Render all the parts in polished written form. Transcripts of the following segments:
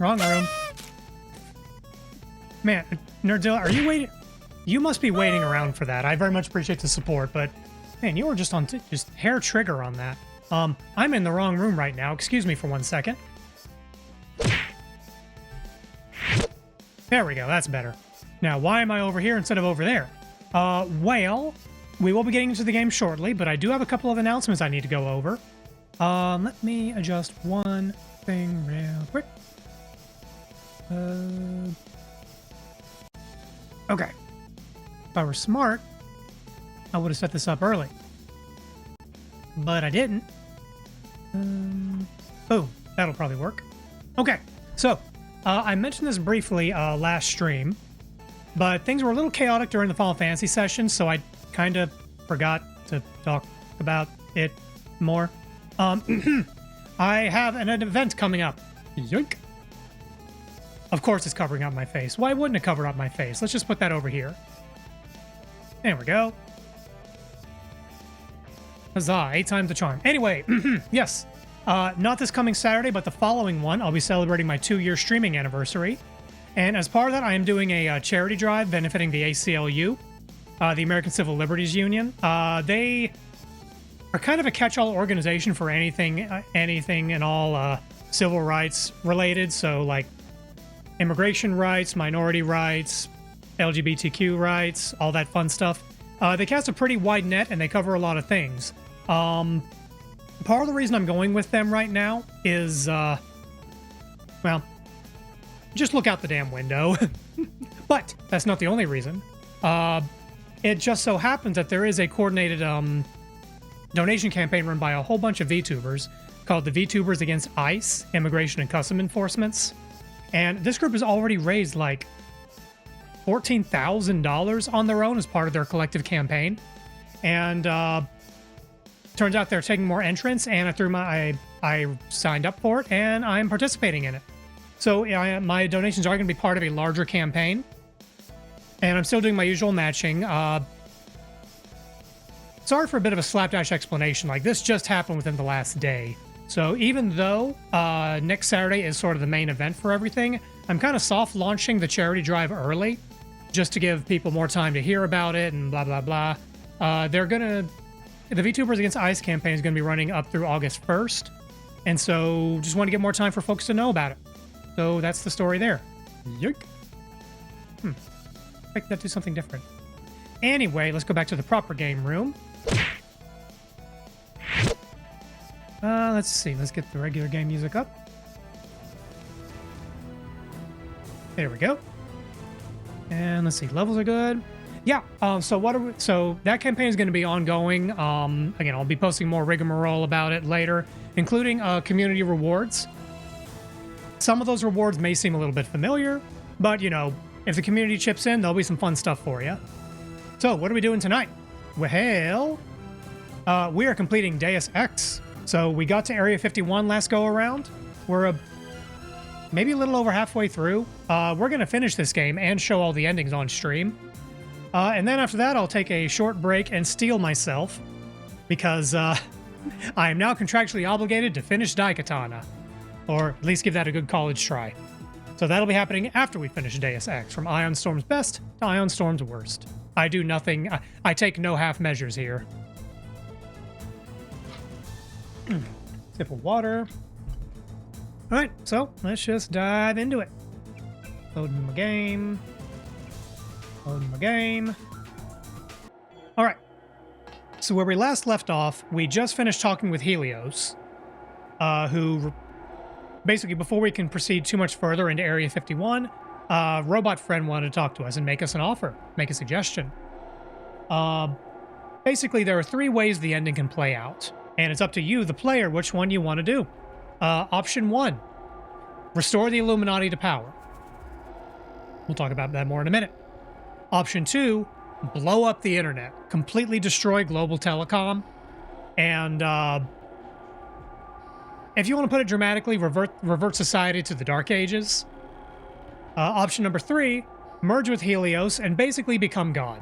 Wrong room. Man, Nerdzilla, are you waiting? You must be waiting around for that. I very much appreciate the support, but man, you were just on just hair trigger on that. I'm in the wrong room right now. Excuse me for 1 second. There we go. That's better. Now, why am I over here instead of over there? Well, we will be getting into the game shortly, but I do have a couple of announcements I need to go over. Let me adjust one thing real quick. Okay. If I were smart, I would have set this up early. But I didn't. Boom. That'll probably work. Okay. So, I mentioned this briefly last stream, but things were a little chaotic during the Final Fantasy session, so I kind of forgot to talk about it more. I have an event coming up. Yoink. Of course it's covering up my face. Why wouldn't it cover up my face? Let's just put that over here. There we go. Huzzah, 8 times the charm. Anyway, yes. Not this coming Saturday, but the following one, I'll be celebrating my 2-year streaming anniversary. And as part of that, I am doing a charity drive benefiting the ACLU, the American Civil Liberties Union. They are kind of a catch-all organization for anything and all civil rights related. So like immigration rights, minority rights, LGBTQ rights, all that fun stuff. They cast a pretty wide net and they cover a lot of things. Part of the reason I'm going with them right now is, well, just look out the damn window. But that's not the only reason. It just so happens that there is a coordinated donation campaign run by a whole bunch of VTubers called the VTubers Against ICE, Immigration and Custom Enforcements. And this group has already raised like $14,000 on their own as part of their collective campaign. And turns out they're taking more entrants, and I signed up for it, and I'm participating in it. So my donations are going to be part of a larger campaign, and I'm still doing my usual matching. Sorry for a bit of a slapdash explanation. Like, this just happened within the last day. So even though next Saturday is sort of the main event for everything, I'm kind of soft launching the charity drive early, just to give people more time to hear about it and blah, blah, blah. The VTubers Against ICE campaign is going to be running up through August 1st. And so just want to get more time for folks to know about it. So that's the story there. Yoink. Make that do something different. Anyway, let's go back to the proper game room. Let's see. Let's get the regular game music up. There we go. And let's see. Levels are good. Yeah. So that campaign is going to be ongoing. Again, I'll be posting more rigmarole about it later, including community rewards. Some of those rewards may seem a little bit familiar, but you know, if the community chips in, there'll be some fun stuff for you. So, what are we doing tonight? Well, we are completing Deus Ex. So we got to Area 51 last go around. We're maybe a little over halfway through. We're going to finish this game and show all the endings on stream. And then after that, I'll take a short break and steel myself, because I am now contractually obligated to finish Daikatana, or at least give that a good college try. So that'll be happening after we finish Deus Ex, from Ion Storm's best to Ion Storm's worst. I do nothing, I take no half measures here. Sip of water. Alright, so let's just dive into it. Loading my game. Loading my game. Alright. So where we last left off, we just finished talking with Helios, who basically, before we can proceed too much further into Area 51, Robot Friend wanted to talk to us and make us an offer, make a suggestion. Basically, there are 3 ways the ending can play out, and it's up to you, the player, which one you want to do. Option 1, restore the Illuminati to power. We'll talk about that more in a minute. Option 2, blow up the internet, completely destroy global telecom, and if you want to put it dramatically, revert society to the Dark Ages. Option number 3, merge with Helios and basically become God.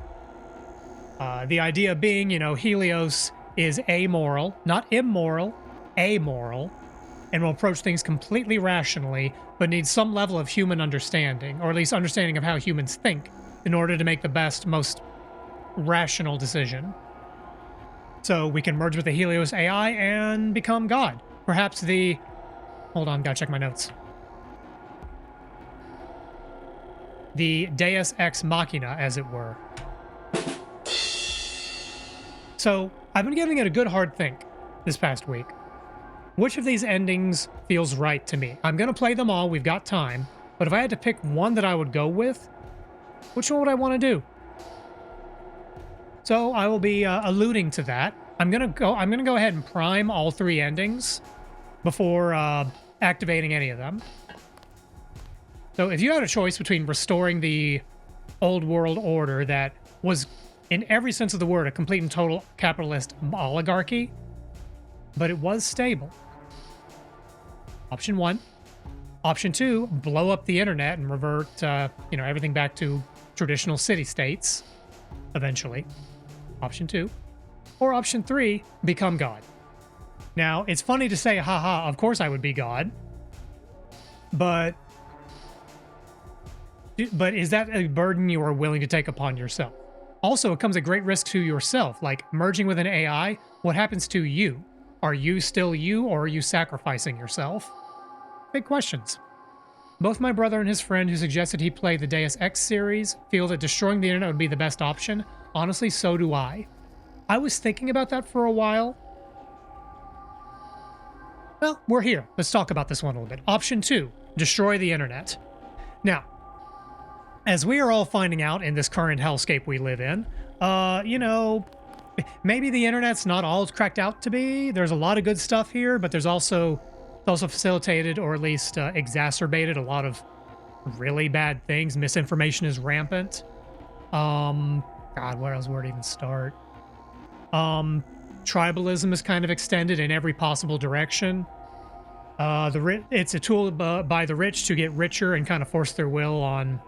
The idea being, you know, Helios is amoral, not immoral, amoral. and will approach things completely rationally, but needs some level of human understanding, or at least understanding of how humans think, in order to make the best, most rational decision. So we can merge with the Helios AI and become God. Perhaps the... Hold on, gotta check my notes. The Deus Ex Machina, as it were. So I've been giving it a good hard think this past week. Which of these endings feels right to me? I'm going to play them all, we've got time, but if I had to pick one that I would go with, which one would I want to do? So I will be alluding to that. I'm gonna go ahead and prime all 3 endings before activating any of them. So if you had a choice between restoring the old world order that was, in every sense of the word, a complete and total capitalist oligarchy, but it was stable. Option 1. Option 2, blow up the internet and revert, everything back to traditional city-states, eventually. Option 2. Or option 3, become God. Now, it's funny to say, haha, of course I would be God, but is that a burden you are willing to take upon yourself? Also, it comes at great risk to yourself, like merging with an AI. What happens to you? Are you still you, or are you sacrificing yourself? Big questions. Both my brother and his friend who suggested he play the Deus Ex series feel that destroying the internet would be the best option. Honestly, so do I. I was thinking about that for a while. Well, we're here. Let's talk about this one a little bit. Option 2, destroy the internet. Now, as we are all finding out in this current hellscape we live in, maybe the internet's not all it's cracked out to be. There's a lot of good stuff here, but it's also facilitated, or at least exacerbated, a lot of really bad things. Misinformation is rampant. God, where else would it even start? Tribalism is kind of extended in every possible direction. It's a tool by the rich to get richer and kind of force their will on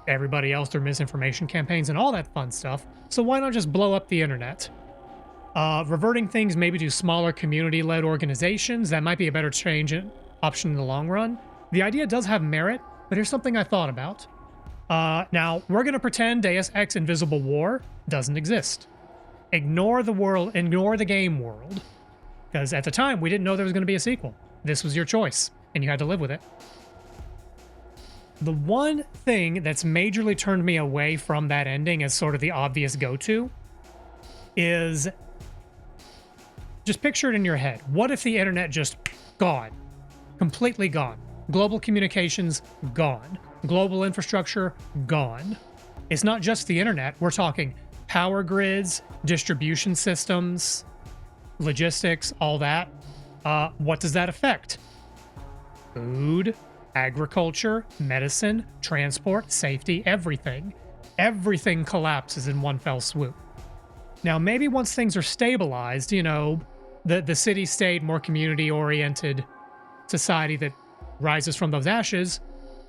everybody else through misinformation campaigns and all that fun stuff. So why not just blow up the internet? Reverting things maybe to smaller community-led organizations, that might be a better option in the long run. The idea does have merit, but here's something I thought about. Now, we're going to pretend Deus Ex Invisible War doesn't exist. Ignore the world, ignore the game world. Because at the time, we didn't know there was going to be a sequel. This was your choice, and you had to live with it. The one thing that's majorly turned me away from that ending as sort of the obvious go-to is, just picture it in your head. What if the internet just gone? Completely gone. Global communications, gone. Global infrastructure, gone. It's not just the internet. We're talking power grids, distribution systems, logistics, all that. What does that affect? Food, agriculture, medicine, transport, safety, everything. Everything collapses in one fell swoop. Now, maybe once things are stabilized, the city-state, more community-oriented society that rises from those ashes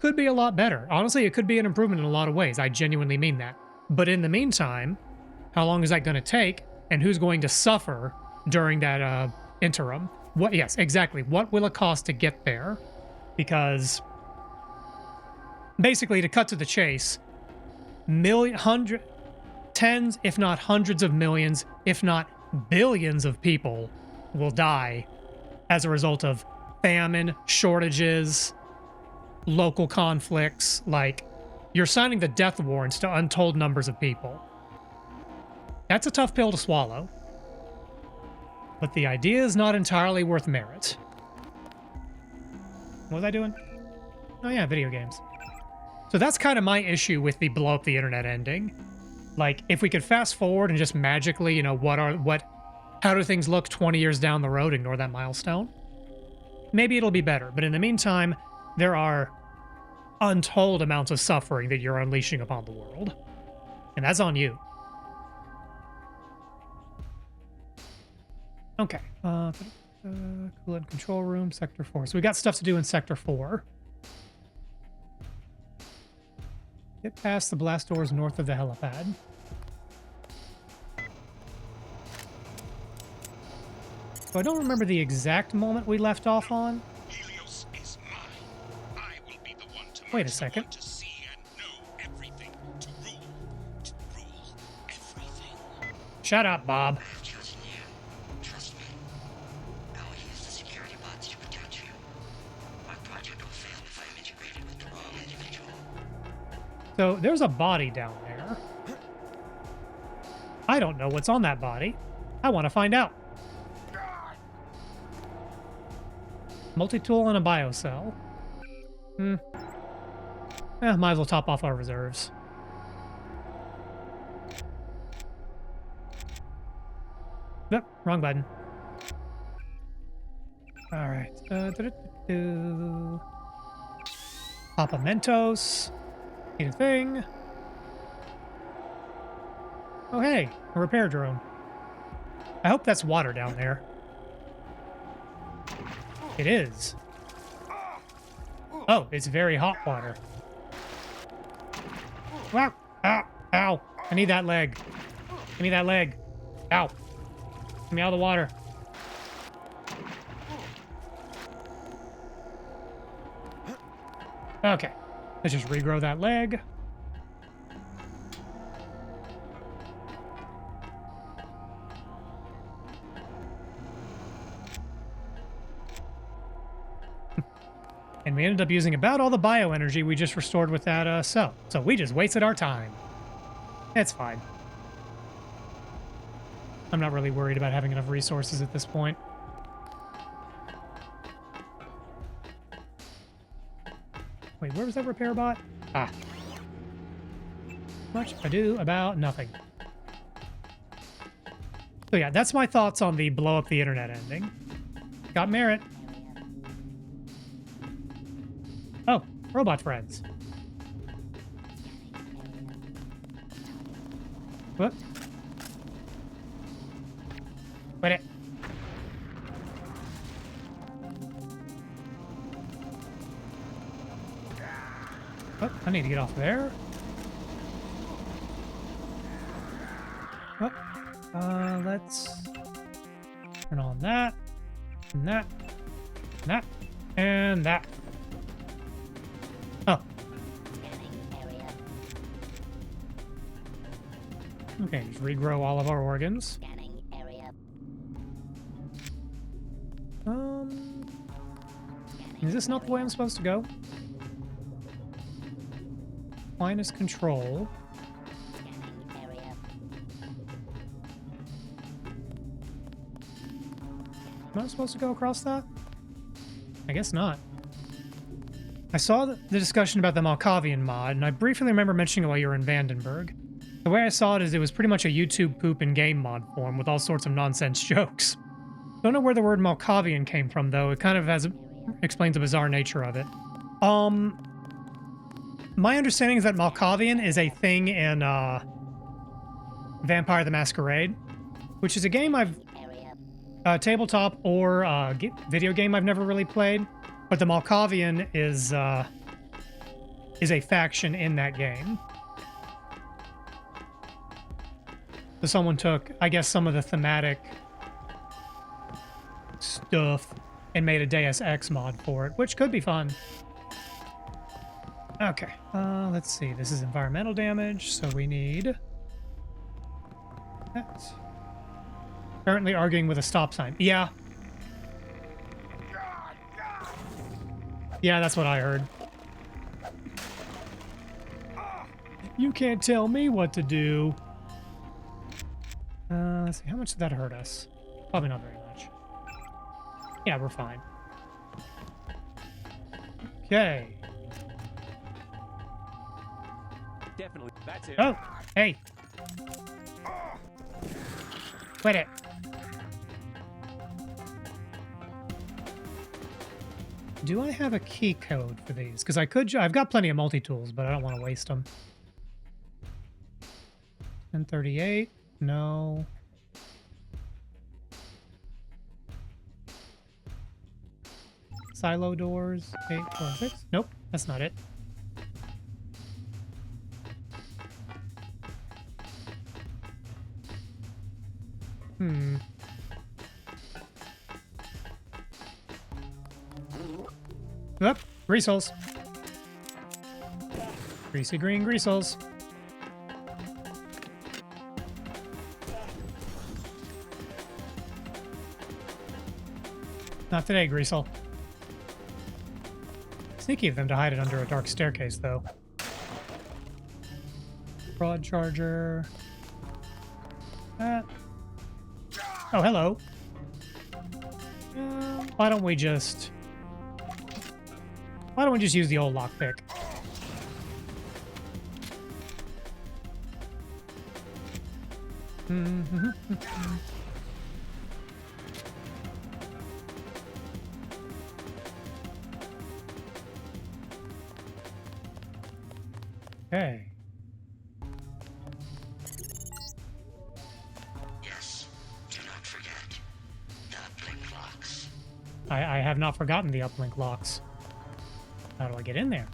could be a lot better. Honestly, it could be an improvement in a lot of ways. I genuinely mean that. But in the meantime, how long is that going to take? And who's going to suffer during that interim? Yes, exactly. What will it cost to get there? Because basically, to cut to the chase, tens, if not hundreds of millions, if not billions of people will die as a result of famine, shortages, local conflicts. Like, you're signing the death warrants to untold numbers of people. That's a tough pill to swallow. But the idea is not entirely worth merit. What was I doing? Oh yeah, video games. So that's kind of my issue with the blow up the internet ending. Like, if we could fast forward and just magically, how do things look 20 years down the road, ignore that milestone, maybe it'll be better. But in the meantime, there are untold amounts of suffering that you're unleashing upon the world. And that's on you. Okay. Coolant control room, Sector 4. So we got stuff to do in Sector 4. Get past the blast doors north of the helipad. So I don't remember the exact moment we left off on. Helios is mine. I will be the one to Wait a second. to see and know everything, to rule everything. Shut up, Bob. I have chosen you. Trust me. I will use the security bots to protect you. My project will fail if I am integrated with the wrong individual. So there's a body down there. I don't know what's on that body. I want to find out. Multi-tool and a biocell. Might as well top off our reserves. Yep, wrong button. All right. Papa Mentos. Need a thing. Oh, hey, a repair drone. I hope that's water down there. It is. Oh, it's very hot water. Wow. Ow. Ow. I need that leg. Give me that leg. Ow. Get me out of the water. Okay. Let's just regrow that leg. And we ended up using about all the bioenergy we just restored with that cell. So we just wasted our time. It's fine. I'm not really worried about having enough resources at this point. Wait, where was that repair bot? Ah. Much ado about nothing. So yeah, that's my thoughts on the blow up the internet ending. Got merit. Oh, robot friends. What? Wait it. Oh, I need to get off there. Oh, let's turn on that, and that, and that, and that. Oh. Okay, just regrow all of our organs. Is this not the way I'm supposed to go? Minus control. Am I supposed to go across that? I guess not. I saw the discussion about the Malkavian mod, and I briefly remember mentioning it while you were in Vandenberg. The way I saw it is it was pretty much a YouTube poop in game mod form with all sorts of nonsense jokes. Don't know where the word Malkavian came from, though. It kind of explains the bizarre nature of it. My understanding is that Malkavian is a thing in Vampire the Masquerade, which is a game tabletop or video game I've never really played. But the Malkavian is a faction in that game. So someone took, I guess, some of the thematic stuff and made a Deus Ex mod for it, which could be fun. Okay, let's see. This is environmental damage, so we need that. Currently arguing with a stop sign. Yeah. Yeah, that's what I heard. You can't tell me what to do. Let's see. How much did that hurt us? Probably not very much. Yeah, we're fine. Okay. Definitely. That's it. Oh, hey. Quit it. Do I have a key code for these? Because I've got plenty of multi-tools, but I don't want to waste them. 1038, no. Silo doors, 846. Nope, that's not it. Oop, greaseholes. Greasy green greaseholes. Not today, greasehole. Sneaky of them to hide it under a dark staircase, though. Broad charger. Oh, hello. Why don't we just use the old lockpick? Okay. Yes, do not forget the blink locks. I have not forgotten the uplink locks. How do I get in there?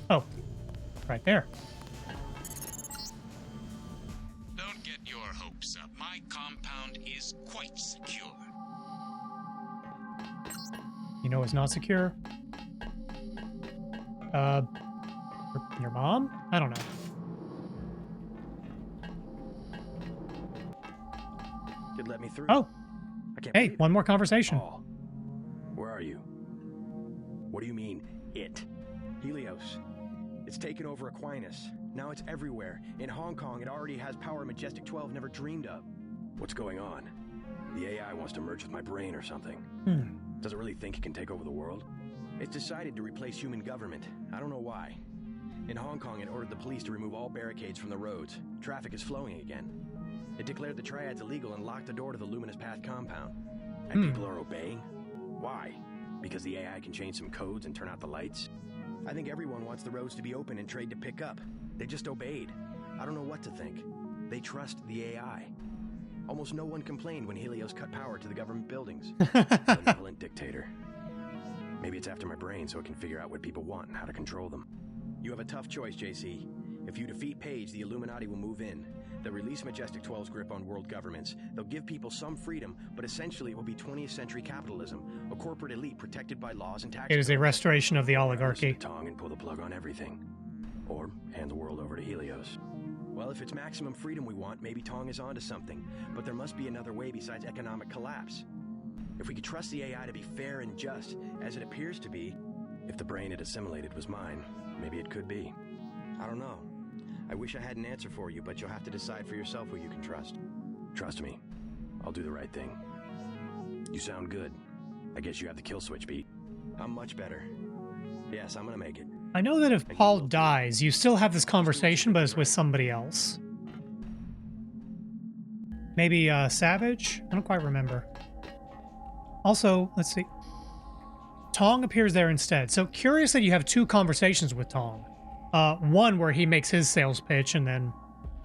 Oh, right there. Don't get your hopes up. My compound is quite secure. You know it's not secure? Your mom? I don't know. Could let me through. Oh, I can't hey, believe one it. more conversation. Oh. Where are you? What do you mean, it? Helios. It's taken over Aquinas. Now it's everywhere. In Hong Kong, it already has power Majestic 12 never dreamed of. What's going on? The AI wants to merge with my brain or something. Does it really think it can take over the world? It's decided to replace human government. I don't know why. In Hong Kong, it ordered the police to remove all barricades from the roads. Traffic is flowing again. It declared the triads illegal and locked the door to the Luminous Path compound. And people are obeying? Why? Because the AI can change some codes and turn out the lights? I think everyone wants the roads to be open and trade to pick up. They just obeyed. I don't know what to think. They trust the AI. Almost no one complained when Helios cut power to the government buildings. Benevolent dictator. Maybe it's after my brain so it can figure out what people want and how to control them. You have a tough choice, JC. If you defeat Paige, the Illuminati will move in. They'll release Majestic 12's grip on world governments. They'll give people some freedom, but essentially it will be 20th century capitalism, a corporate elite protected by laws and taxes. It is a restoration of the oligarchy. Tongue and pull the plug on everything. Or hand the world over to Helios. Well, if it's maximum freedom we want, maybe Tong is onto something. But there must be another way besides economic collapse. If we could trust the AI to be fair and just, as it appears to be, if the brain it assimilated was mine, maybe it could be. I don't know. I wish I had an answer for you, but you'll have to decide for yourself who you can trust. Trust me. I'll do the right thing. You sound good. I guess you have the kill switch beat. I'm much better. Yes, I'm gonna make it. I know that if Paul dies, you still have this conversation, but it's with somebody else. Maybe Savage? I don't quite remember. Also, let's see. Tong appears there instead. So curious that you have two conversations with Tong. One where he makes his sales pitch, and then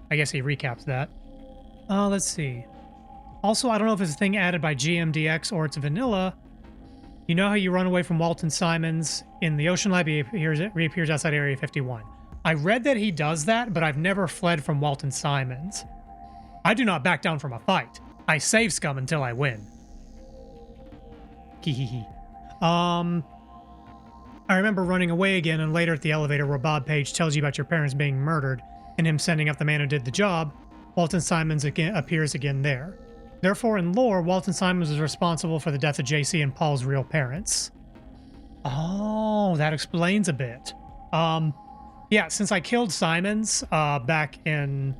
I guess he recaps that. Let's see. Also, I don't know if it's a thing added by GMDX or it's vanilla. You know how you run away from Walton Simons in the Ocean Lab? He reappears outside Area 51. I read that he does that, but I've never fled from Walton Simons. I do not back down from a fight. I save scum until I win. Hehehe. I remember running away again, and later at the elevator where Bob Page tells you about your parents being murdered and him sending up the man who did the job, Walton Simons appears again there. Therefore, in lore, Walton Simons is responsible for the death of JC and Paul's real parents. Oh, that explains a bit. Yeah, since I killed Simons back in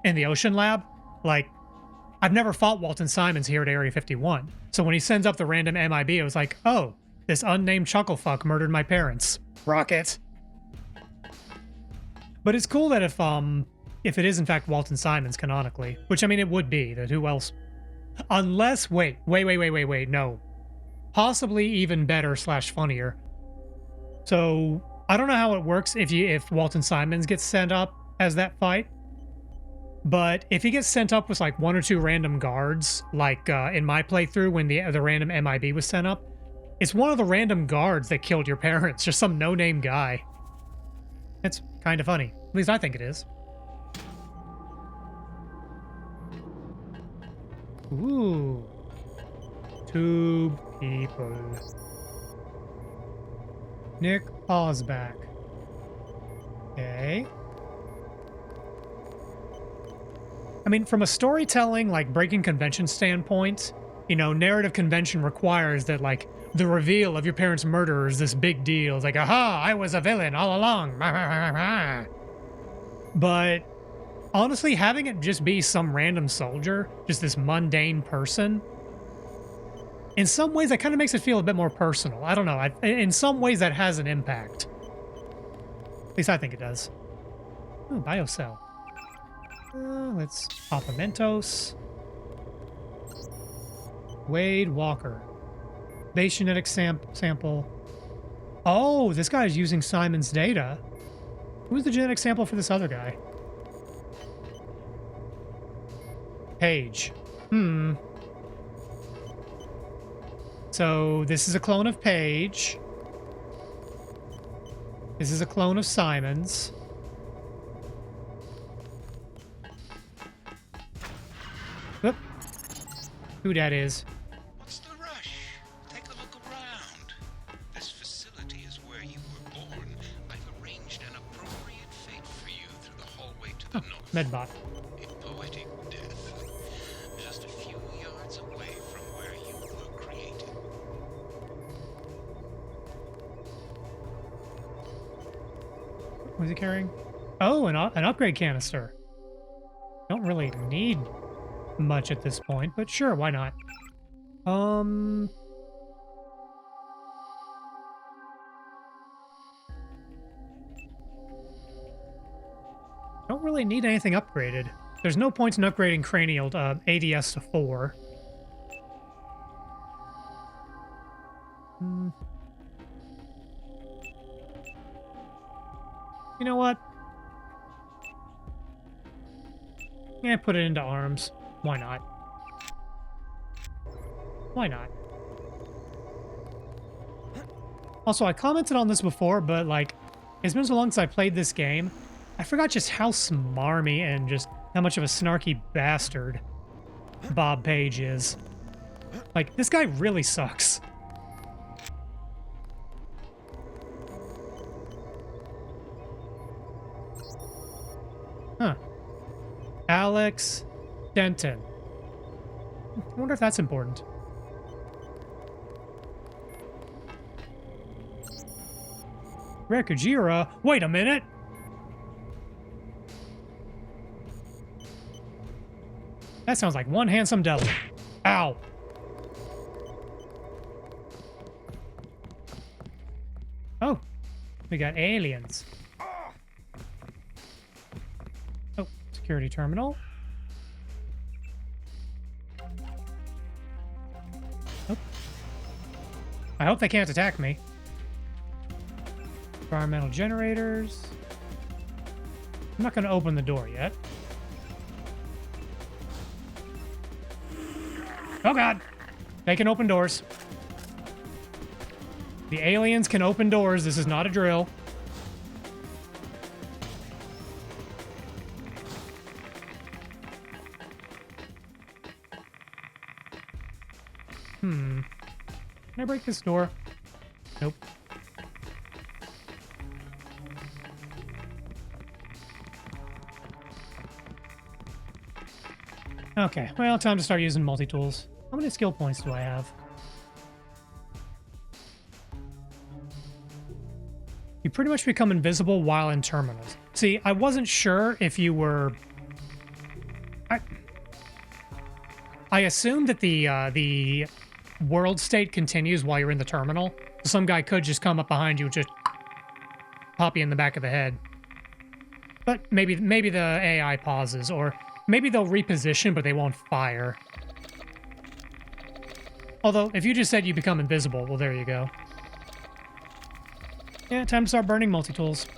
the Ocean Lab, like, I've never fought Walton Simons here at Area 51. So when he sends up the random MIB, it was like, oh, this unnamed chucklefuck murdered my parents. Rocket. But it's cool that if it is in fact Walton Simons canonically, which I mean it would be, that who else? Unless, wait, no. Possibly even better / funnier. So I don't know how it works if Walton Simons gets sent up as that fight. But if he gets sent up with like one or two random guards, like in my playthrough when the random MIB was sent up, it's one of the random guards that killed your parents, just some no-name guy. It's kind of funny. At least I think it is. Ooh. Tube people. Nick Osback. Okay. I mean, from a storytelling, like, breaking convention standpoint, you know, narrative convention requires that, like, the reveal of your parents' murder is this big deal. It's like, aha, I was a villain all along. But honestly, having it just be some random soldier, just this mundane person, in some ways that kind of makes it feel a bit more personal. I don't know. In some ways that has an impact. At least I think it does. Oh, biocell. Let's pop a Mentos. Wade Walker. Base genetic sample. Oh, this guy's using Simon's data. Who's the genetic sample for this other guy? Paige. So this is a clone of Paige. This is a clone of Simon's. Whoop. Who that is? What's the rush? Take a look around. This facility is where you were born. I've arranged an appropriate fate for you through the hallway to the north. Medbot. A poetic death. Just a few yards away from where you were created. What is he carrying? Oh, an upgrade canister. Don't really need much at this point, but sure, why not? Don't really need anything upgraded. There's no point in upgrading cranial ADS to 4. You know what? Yeah, put it into arms. Why not? Why not? Also, I commented on this before, but like, it's been so long since I played this game, I forgot just how smarmy and just how much of a snarky bastard Bob Page is. Like, this guy really sucks. Huh. Alex Denton. I wonder if that's important. Rare Kujira? Wait a minute! That sounds like one handsome devil. Ow! Oh, we got aliens. Oh, security terminal. Oh. I hope they can't attack me. Environmental generators. I'm not going to open the door yet. Oh god! They can open doors. The aliens can open doors. This is not a drill. Can I break this door? Nope. Okay, well, time to start using multi-tools. How many skill points do I have? You pretty much become invisible while in terminals. See, I wasn't sure if you were... I assumed that the world state continues while you're in the terminal. Some guy could just come up behind you and just pop you in the back of the head. But maybe the AI pauses, or maybe they'll reposition, but they won't fire. Although, if you just said you become invisible, well, there you go. Yeah, time to start burning multi-tools.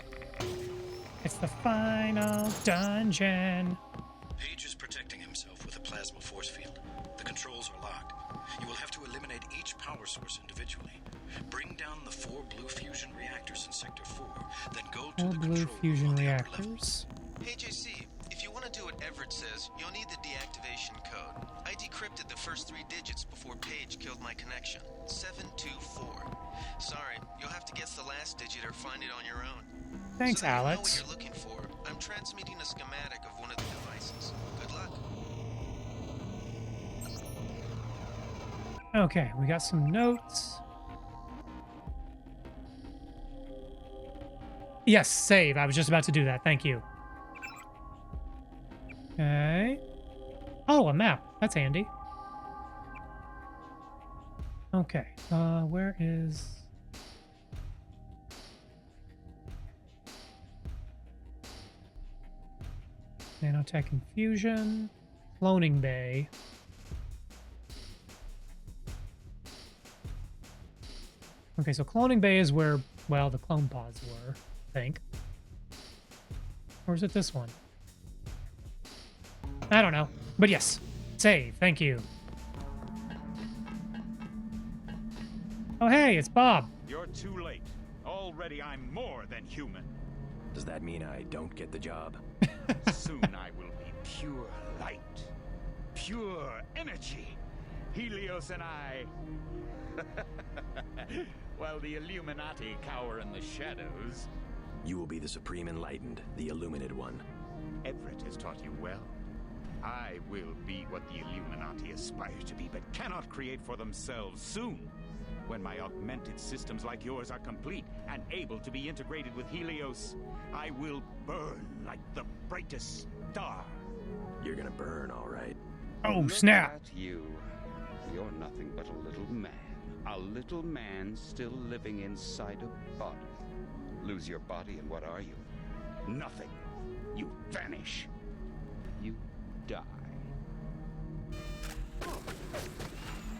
It's the final dungeon. Page is protecting himself with a plasma force field. The controls are locked. You will have to eliminate each power source individually. Bring down the 4 blue fusion reactors in Sector 4, then go to the Blue control fusion room on the upper level. reactors. Hey JC, if you want to do whatever report says you'll need the deactivation code. I decrypted the first 3 digits before Paige killed my connection. 724. Sorry, you'll have to guess the last digit or find it on your own. Thanks, so that you know Alex. what you're looking for. I'm transmitting a schematic of one of the devices. Good luck. Okay, we got some notes. Yes, save. I was just about to do that. Thank you. Okay. Oh, a map. That's handy. Okay. Where is... Nanotech Infusion. Cloning Bay. Okay, so Cloning Bay is where, well, the clone pods were, I think. Or is it this one? I don't know. But yes, save. Thank you. Oh, hey, it's Bob. You're too late. Already I'm more than human. Does that mean I don't get the job? Soon I will be pure light. Pure energy. Helios and I... While the Illuminati cower in the shadows... You will be the Supreme Enlightened, the Illuminated One. Everett has taught you well. I will be what the Illuminati aspire to be, but cannot create for themselves soon. When my augmented systems like yours are complete and able to be integrated with Helios, I will burn like the brightest star. You're gonna burn, all right. Oh, Look snap. at you. You're nothing but a little man. A little man still living inside a body. Lose your body and what are you? Nothing. You vanish. You die.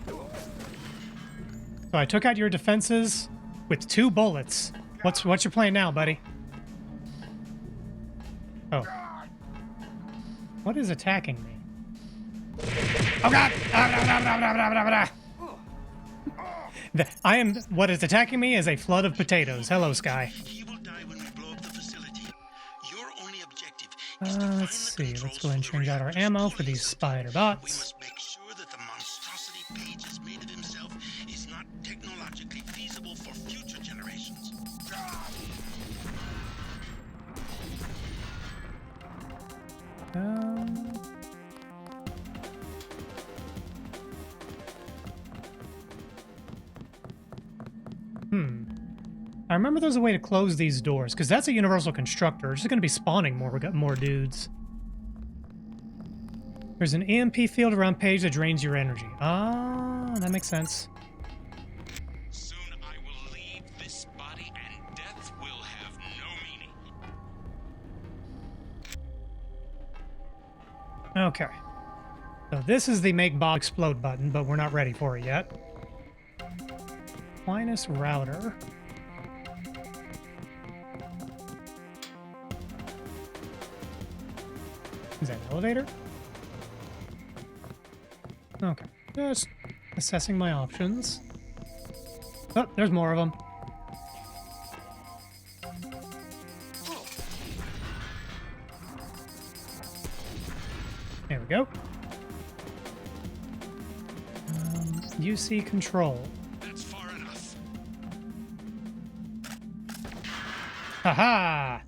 So I took out your defenses with 2 bullets. What's your plan now, buddy? Oh. What is attacking me? Oh god! I am... What is attacking me is a flood of potatoes. Hello, Sky. He will die when we blow up the facility. Your only objective is to find Let's the see. controls Let's go ahead and for the change out our reactor's ammo for cooling these system. spider We bots. must make sure that the monstrosity Page has made of himself is not technologically feasible for future generations. I remember there's a way to close these doors, because that's a universal constructor. It's just going to be spawning more. We got more dudes. There's an EMP field around Page that drains your energy. Ah, that makes sense. Soon I will leave this body, and death will have no meaning. Okay. So this is the make Bob explode button, but we're not ready for it yet. Aquinas router. Is that an elevator? Okay. Just assessing my options. Oh, there's more of them. There we go. UC control. That's far enough. Haha!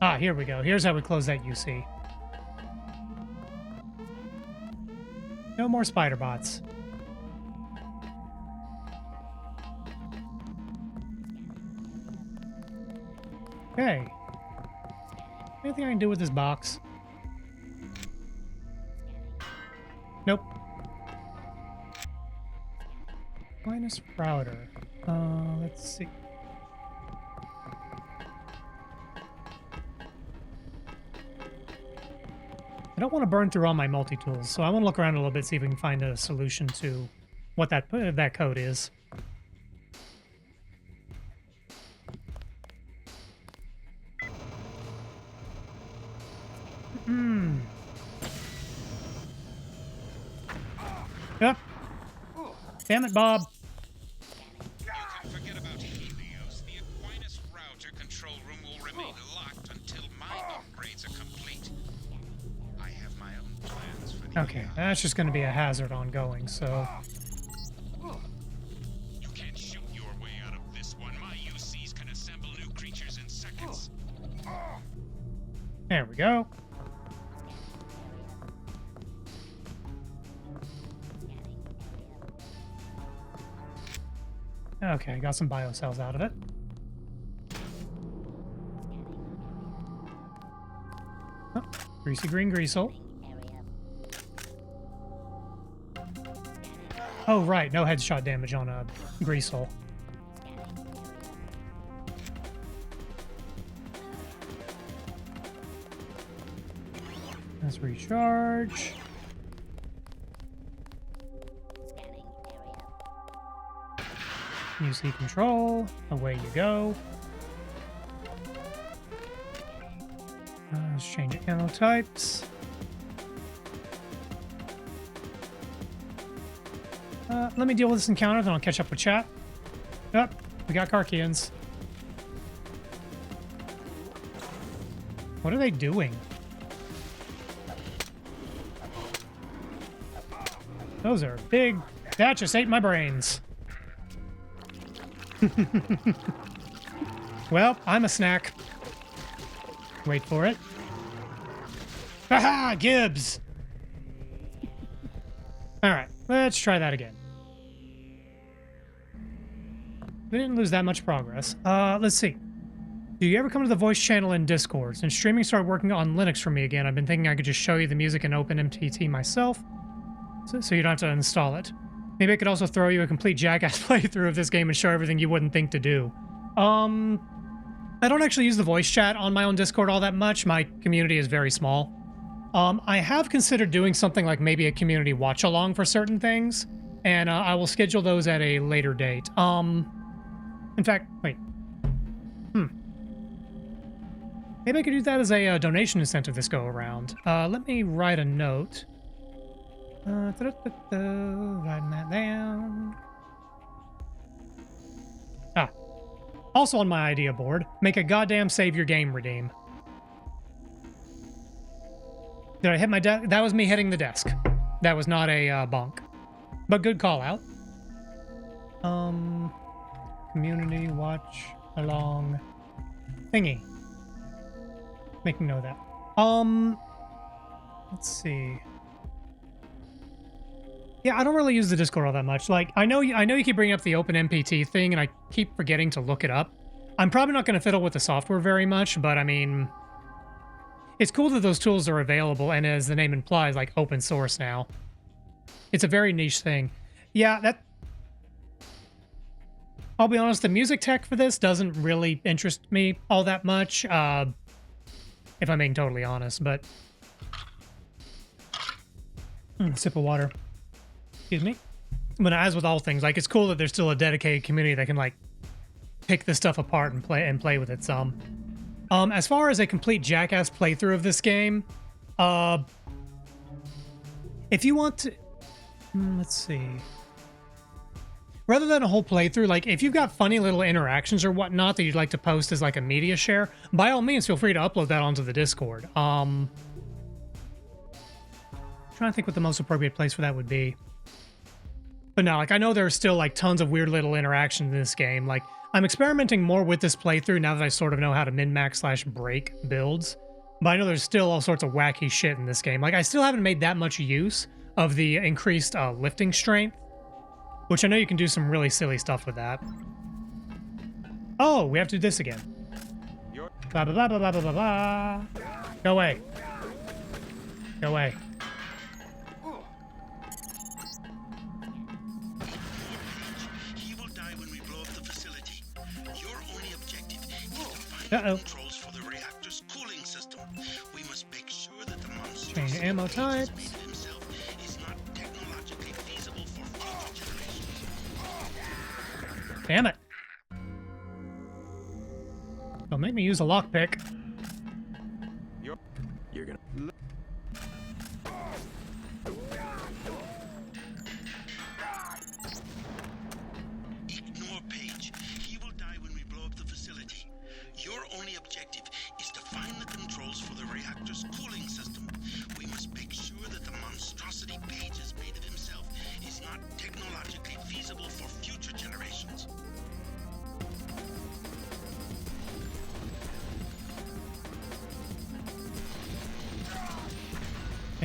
Ah, here we go. Here's how we close that UC. No more spider bots. Okay. Anything I can do with this box? Nope. Minus router. Let's see. I don't want to burn through all my multi-tools, so I want to look around a little bit, see if we can find a solution to what that code is. Yep. Damn it, Bob. You can forget about Helios. The Aquinas router control room will remain locked until my upgrades are complete. I my own plans for the Okay, that's just going to be a hazard ongoing, so... You can't shoot your way out of this one. My UCs can assemble new creatures in seconds. There we go. Okay, got some biocells out of it. Oh, greasy green greasel. Oh, right, no headshot damage on a greasel. Let's recharge. UC control. Away you go. Let's change ammo types. Let me deal with this encounter, then I'll catch up with chat. Yep, we got Karkians. What are they doing? Those are big... That just ate my brains. Well, I'm a snack. Wait for it. Haha, Gibbs! Alright, let's try that again. We didn't lose that much progress. Let's see. Do you ever come to the voice channel in Discord? Since streaming started working on Linux for me again, I've been thinking I could just show you the music in OpenMTT myself, so you don't have to install it. Maybe I could also throw you a complete jackass playthrough of this game and show everything you wouldn't think to do. I don't actually use the voice chat on my own Discord all that much. My community is very small. I have considered doing something like maybe a community watch-along for certain things, and I will schedule those at a later date. In fact, wait. Maybe I could use that as a donation incentive this go-around. Let me write a note. Writing that down. Ah. Also on my idea board, make a goddamn save your game redeem. Did I hit my desk? That was me hitting the desk. That was not a bonk. But good call out. Community watch along thingy. Making note of that. Let's see. Yeah, I don't really use the Discord all that much. Like, I know you keep bringing up the OpenMPT thing, and I keep forgetting to look it up. I'm probably not going to fiddle with the software very much, but I mean, it's cool that those tools are available, and as the name implies, like open source now. It's a very niche thing. Yeah, that. I'll be honest, the music tech for this doesn't really interest me all that much, if I'm being totally honest, but... sip of water. Excuse me. But as with all things, like, it's cool that there's still a dedicated community that can, like, pick this stuff apart and play with it some. As far as a complete jackass playthrough of this game, if you want to... let's see... Rather than a whole playthrough, like, if you've got funny little interactions or whatnot that you'd like to post as, like, a media share, by all means, feel free to upload that onto the Discord. Trying to think what the most appropriate place for that would be. But no, like, I know there are still, like, tons of weird little interactions in this game. Like, I'm experimenting more with this playthrough now that I sort of know how to min-max/break builds. But I know there's still all sorts of wacky shit in this game. Like, I still haven't made that much use of the increased lifting strength. Which I know you can do some really silly stuff with that. Oh, we have to do this again. Blah, blah, blah, blah, blah, blah, blah. Go away. Go away. He will die when we blow up the facility. Your only objective is to find the controls for the reactor's cooling system. We must make sure that the monster Change ammo types. Damn it. Don't make me use a lockpick. You're gonna... Ignore Page. He will die when we blow up the facility. Your only objective is to find the controls for the reactor's cooling system. We must make sure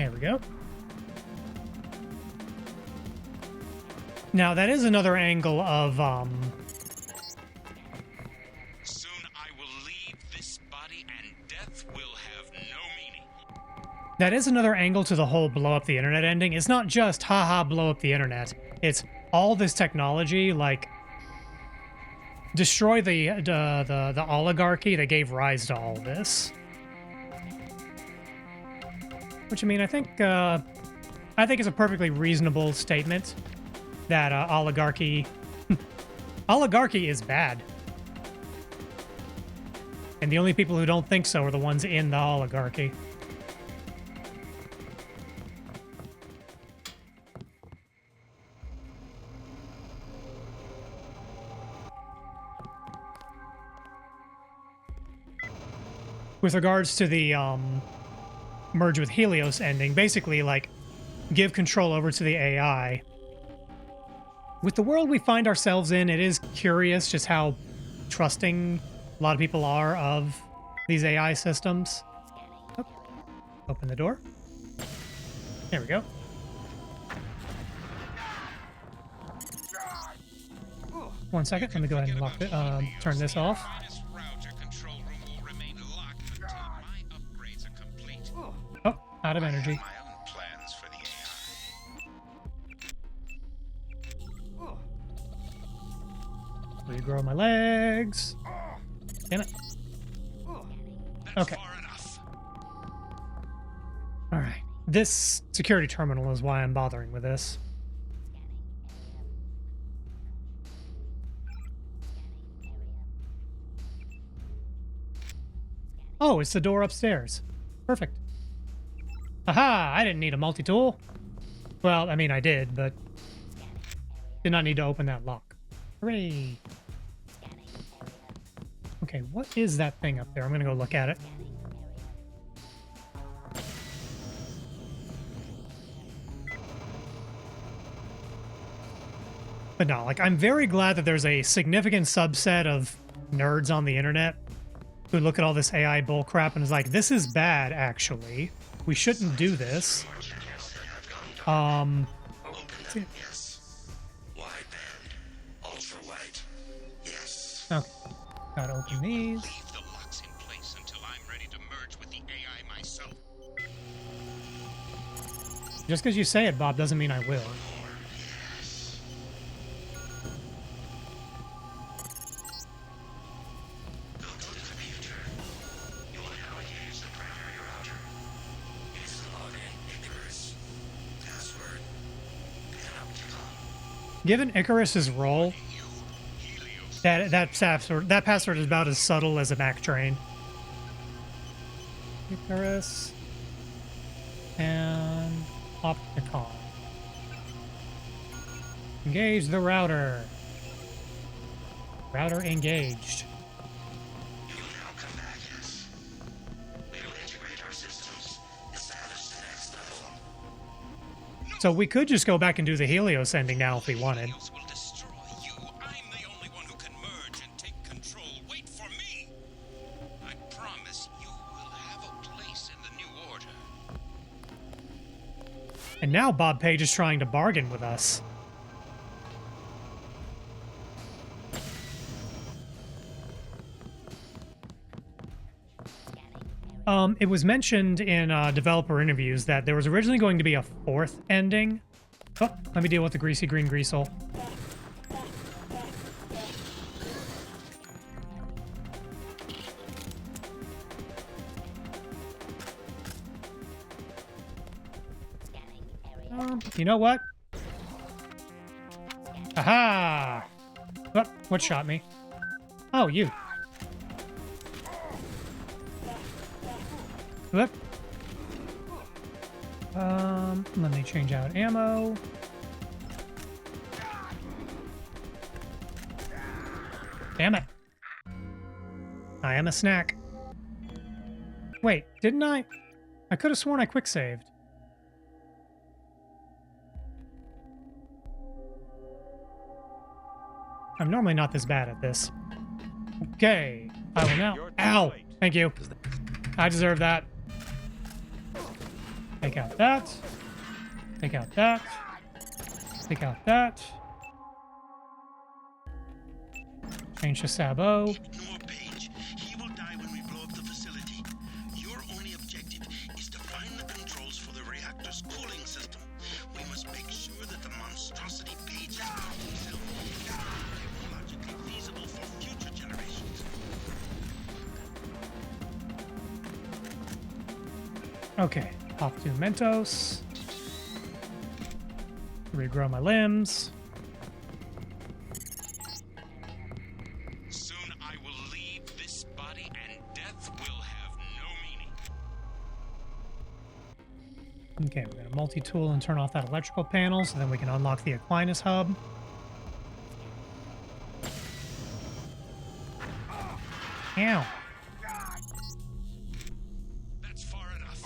There we go. Now, that is another angle of, Soon I will leave this body and death will have no meaning. that is another angle to the whole blow up the internet ending. It's not just, haha, blow up the internet. It's all this technology, like, destroy the oligarchy that gave rise to all this. Which, I mean, I think it's a perfectly reasonable statement that oligarchy is bad. And the only people who don't think so are the ones in the oligarchy. With regards to the merge with Helios ending, basically, like, give control over to the AI. With the world we find ourselves in, it is curious just how trusting a lot of people are of these AI systems. Oh, open the door. There we go. One second, let me go ahead and lock it, turn this off. Router control room will remain locked until my upgrades are complete. Oh, out of energy. My own plans for the AI. Regrow my legs. Damn it. Okay. Far enough. All right. This security terminal is why I'm bothering with this. Oh, it's the door upstairs. Perfect. Aha! I didn't need a multi-tool. Well, I mean, I did, but did not need to open that lock. Hooray! Okay, what is that thing up there? I'm gonna go look at it. But no, like, I'm very glad that there's a significant subset of nerds on the internet who look at all this AI bullcrap and is like, this is bad, actually. We shouldn't do this. Open them, yes. Wideband. Ultra-wide. Yes. Okay. Gotta open these. Leave the locks in place until I'm ready to merge with the AI myself. Just because you say it, Bob, doesn't mean I will. Yes. Go to the computer. You will now use the primary router. Use the login Icarus. Password. Panopticon. Given Icarus's role, that password is about as subtle as a Mac train. Icarus and Opticon. Engage the router. Router engaged. You will now come back, yes. We will integrate our systems. Establish the next level. So we could just go back and do the Helios ending now if we wanted. Helios will destroy you. I'm the only one who can merge and take control. Wait for me. I promise you will have a place in the new order. And now Bob Page is trying to bargain with us. It was mentioned in developer interviews that there was originally going to be a fourth ending. Oh, let me deal with the greasy green greasel. You know what? Aha! Oh, what shot me? Oh, you. Whoop. Let me change out ammo. Damn it. I am a snack. Wait, didn't I? I could have sworn I quick saved. I'm normally not this bad at this. Okay. I will now. Ow! Thank you. I deserve that. Take out that. Take out that. Take out that. Change to Sabo. Ignore Page. He will die when we blow up the facility. Your only objective is to find the controls for the reactor's cooling system. We must make sure that the monstrosity Page has built himself is technologically feasible for future generations. Okay, pop 2 Mentos. Regrow my limbs. Soon I will leave this body, and death will have no meaning. Okay, we're gonna multi-tool and turn off that electrical panel so then we can unlock the Aquinas hub. Ow. That's far enough.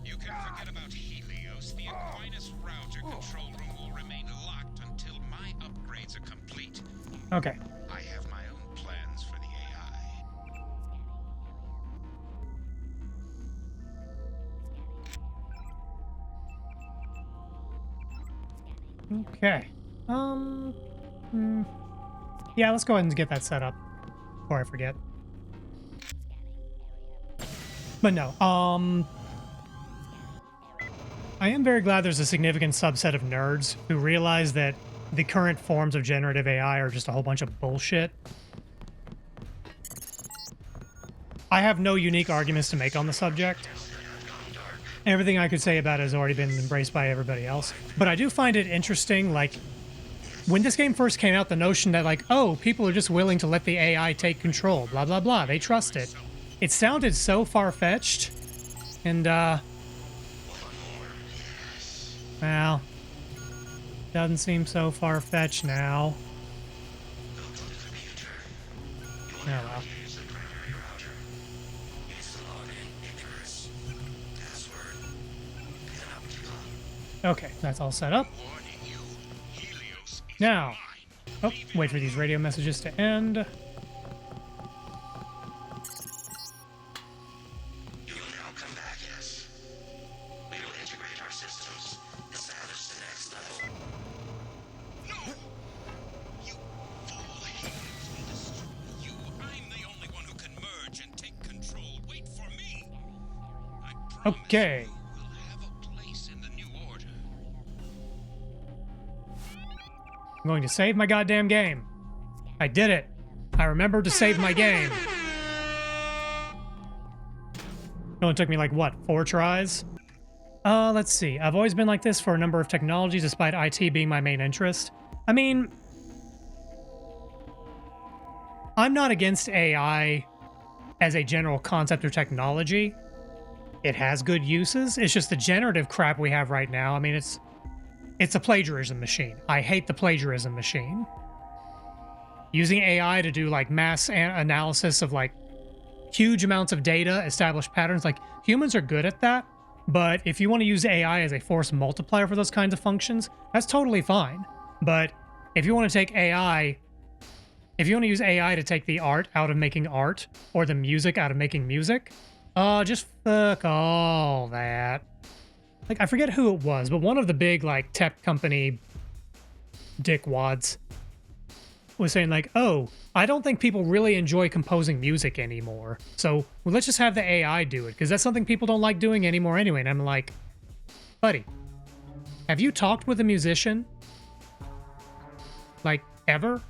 You can forget about Helios. The Aquinas router control room will remain locked until my upgrades are complete. Okay. I have my own plans for the AI. Okay. Yeah, let's go ahead and get that set up before I forget. But no, I am very glad there's a significant subset of nerds who realize that the current forms of generative AI are just a whole bunch of bullshit. I have no unique arguments to make on the subject. Everything I could say about it has already been embraced by everybody else. But I do find it interesting, like, when this game first came out, the notion that, like, oh, people are just willing to let the AI take control, blah, blah, blah, they trust it. It sounded so far-fetched, and, well, doesn't seem so far-fetched now. Oh, well. Okay, that's all set up. Now, oh, wait for these radio messages to end. You will now come back, yes. We will integrate our systems, establish the next level. No! You fool! Helios will destroy you. I'm the only one who can merge and take control. Wait for me. I promise Okay. you will have a place in the new order. I'm going to save my goddamn game. I did it. I remembered to save my game. It only took me like, what, 4 tries? Let's see. I've always been like this for a number of technologies, despite IT being my main interest. I mean, I'm not against AI as a general concept or technology. It has good uses. It's just the generative crap we have right now. I mean, it's a plagiarism machine. I hate the plagiarism machine. Using AI to do like mass analysis of like huge amounts of data, establish patterns, like humans are good at that. But if you want to use AI as a force multiplier for those kinds of functions, that's totally fine. But if you want to take AI, if you want to use AI to take the art out of making art or the music out of making music, just fuck all that. Like, I forget who it was, but one of the big, like, tech company dickwads was saying, like, oh, I don't think people really enjoy composing music anymore. So, well, let's just have the AI do it, because that's something people don't like doing anymore anyway. And I'm like, buddy, have you talked with a musician? Like, ever?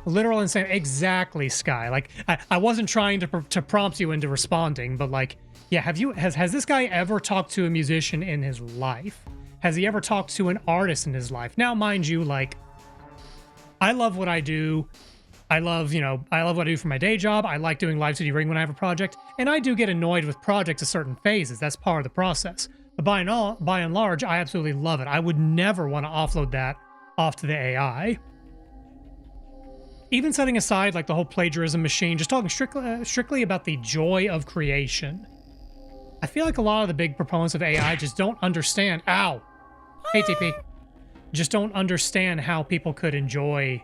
Literal insane. Exactly, Sky. Like, I wasn't trying to prompt you into responding, but like, yeah, has this guy ever talked to a musician in his life? Has he ever talked to an artist in his life? Now, mind you, like, I love what I do. I love what I do for my day job. I like doing Live City Ring when I have a project, and I do get annoyed with projects at certain phases. That's part of the process. But by and large, I absolutely love it. I would never want to offload that off to the AI. Even setting aside like the whole plagiarism machine, just talking strictly about the joy of creation. I feel like a lot of the big proponents of AI just don't understand. Ow! Hey, TP. Just don't understand how people could enjoy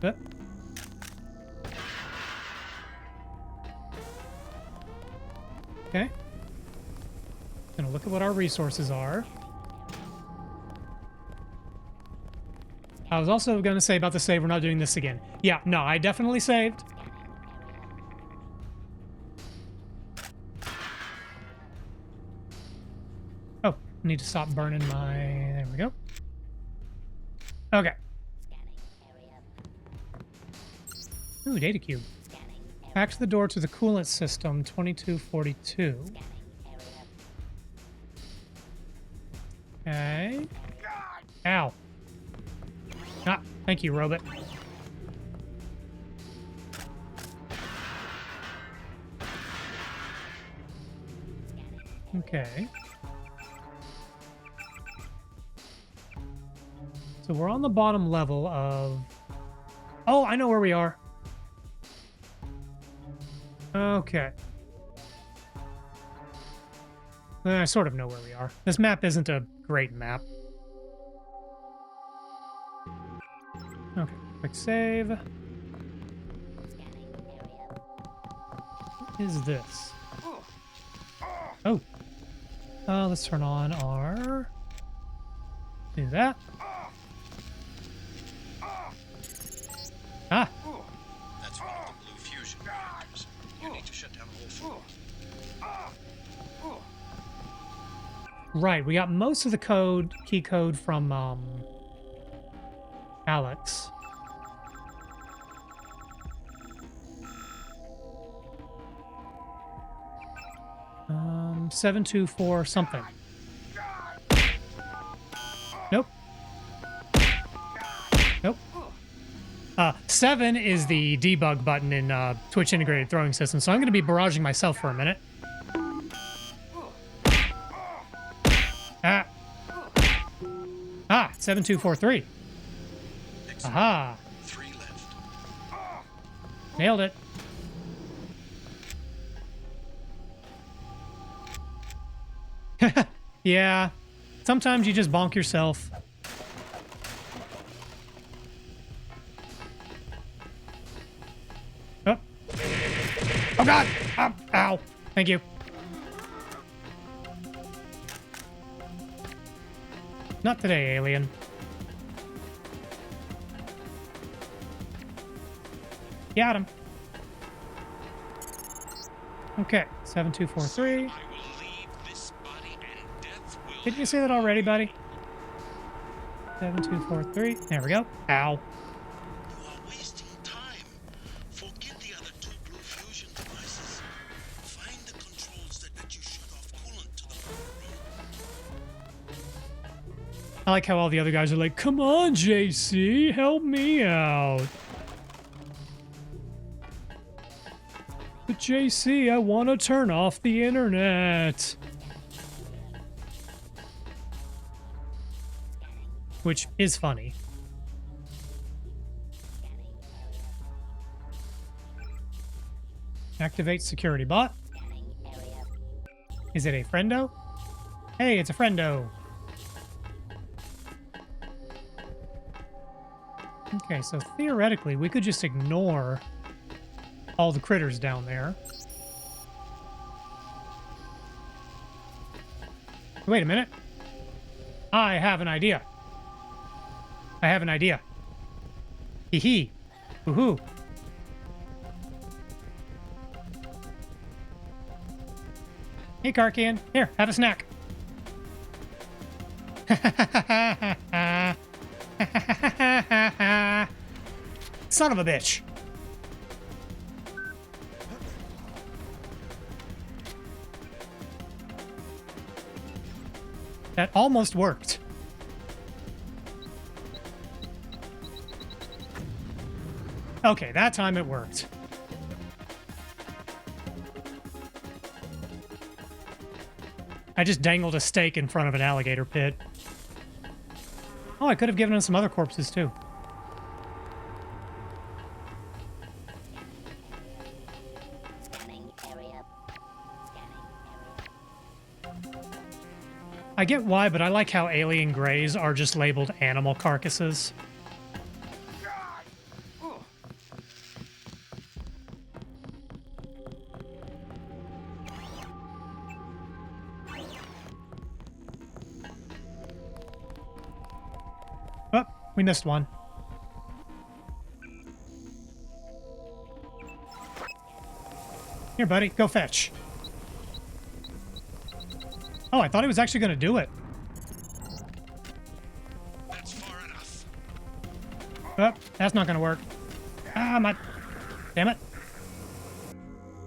Uh. Okay. Gonna look at what our resources are. I was also gonna say about the save, we're not doing this again. Yeah, no, I definitely saved. Oh, need to stop burning my... There we go. Okay. Ooh, data cube. Back to the door to the coolant system, 2242. Okay. Ow. Ah, thank you, robot. Okay. So we're on the bottom level of... Oh, I know where we are. Okay. I sort of know where we are. This map isn't a great map. Okay, quick save. What is this? Oh. Let's turn on our... Do that. Ah. That's one of the blue fusion reactors. You need to shut down the whole floor. Right, we got most of the code, key code from, Alex. Um, 724 something. Nope. Nope. 7 is the debug button in Twitch integrated throwing system, so I'm going to be barraging myself for a minute. Ah. Ah, 7243. Aha. 3 left. Nailed it. Yeah. Sometimes you just bonk yourself. Oh. Oh god! Ow. Ow. Thank you. Not today, alien. Got him. Okay, 7243. Didn't you say that already, buddy? 7243. There we go. Ow. You are wasting time. Forget the other 2 blue fusion devices. Find the controls that let you shut off coolant to the power room. I like how all the other guys are like, come on, JC, help me out. But JC, I want to turn off the internet. Which is funny. Activate security bot. Is it a friendo? Hey, it's a friendo. Okay, so theoretically, we could just ignore all the critters down there. Wait a minute. I have an idea. I have an idea. Hee hee. Woohoo. Hey, Karkian. Here, have a snack. Son of a bitch. That almost worked. Okay, that time it worked. I just dangled a steak in front of an alligator pit. Oh, I could have given him some other corpses too. I get why, but I like how alien greys are just labeled animal carcasses. We missed one. Here, buddy. Go fetch. Oh, I thought he was actually going to do it. That's far enough. Oh, that's not going to work. Ah, my... Damn it.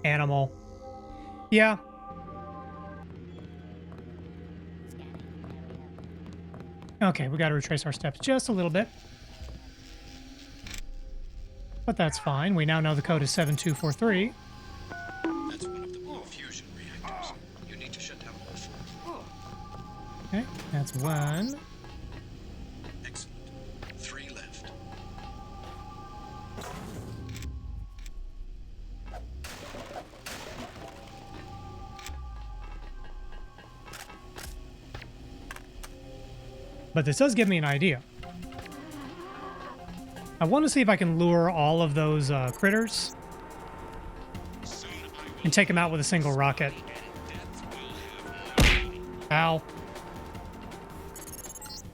Animal. Yeah. Okay, we got to retrace our steps just a little bit. But that's fine. We now know the code is 7243. That's one of the blue fusion reactors. You need to shut down all 4. Okay, that's one. Excellent. 3 left. But this does give me an idea. I want to see if I can lure all of those critters and take them out with a single rocket. Ow.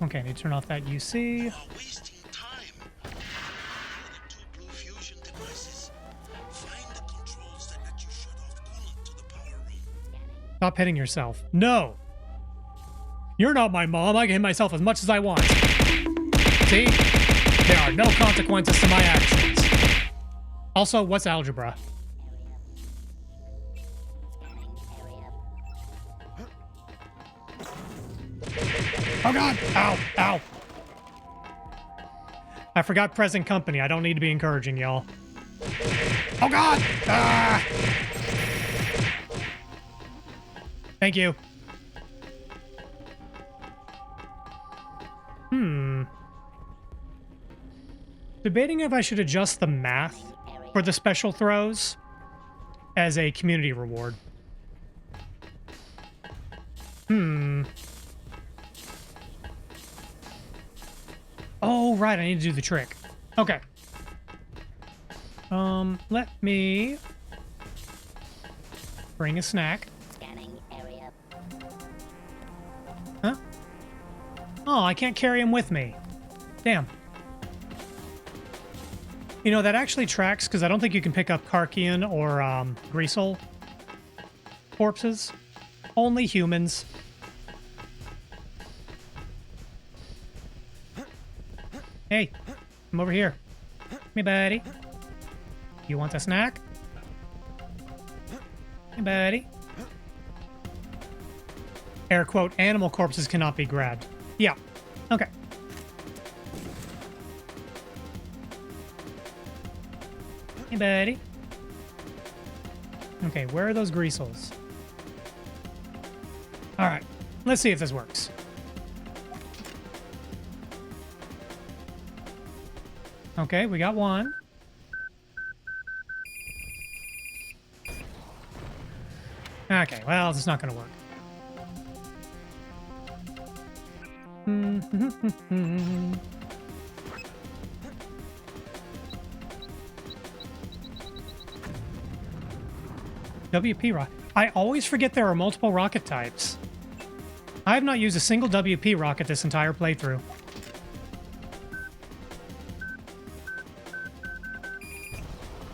Okay, need to turn off that UC. You are wasting time. Follow the 2 blue fusion devices. Find the controls that let you shut off coolant to the power room. Stop hitting yourself. No! You're not my mom. I can hit myself as much as I want. See? There are no consequences to my actions. Also, what's algebra? Oh god! Ow! Ow! I forgot present company. I don't need to be encouraging y'all. Oh god! Ah! Thank you. Debating if I should adjust the math for the special throws as a community reward. Oh, right, I need to do the trick. Okay. Let me bring a snack. Scanning area. Huh? Oh, I can't carry him with me. Damn. You know, that actually tracks, because I don't think you can pick up Karkian or Greasel corpses. Only humans. Hey, come over here. Hey, buddy. You want a snack? Hey, buddy. Air quote, animal corpses cannot be grabbed. Yeah. Okay. Hey, buddy. Okay, where are those greasels? All right, let's see if this works. Okay, we got one. Okay, well, it's not going to work. WP rocket. I always forget there are multiple rocket types. I have not used a single WP rocket this entire playthrough.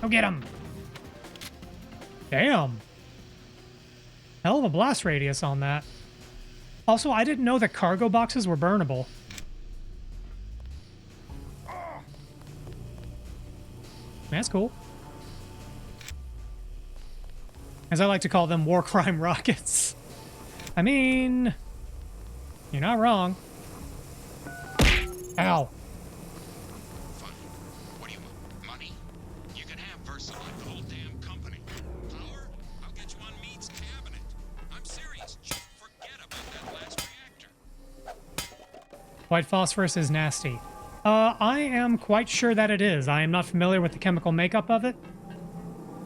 Go get him. Damn. Hell of a blast radius on that. Also, I didn't know that cargo boxes were burnable. That's cool. As I like to call them, war crime rockets. I mean, you're not wrong. Ow. Fine. What do you want? Money? You can have VersaLife, the whole damn company. Power? I'll get you on Mead's cabinet. I'm serious. Just forget about that last reactor. White phosphorus is nasty. I am quite sure that it is. I am not familiar with the chemical makeup of it,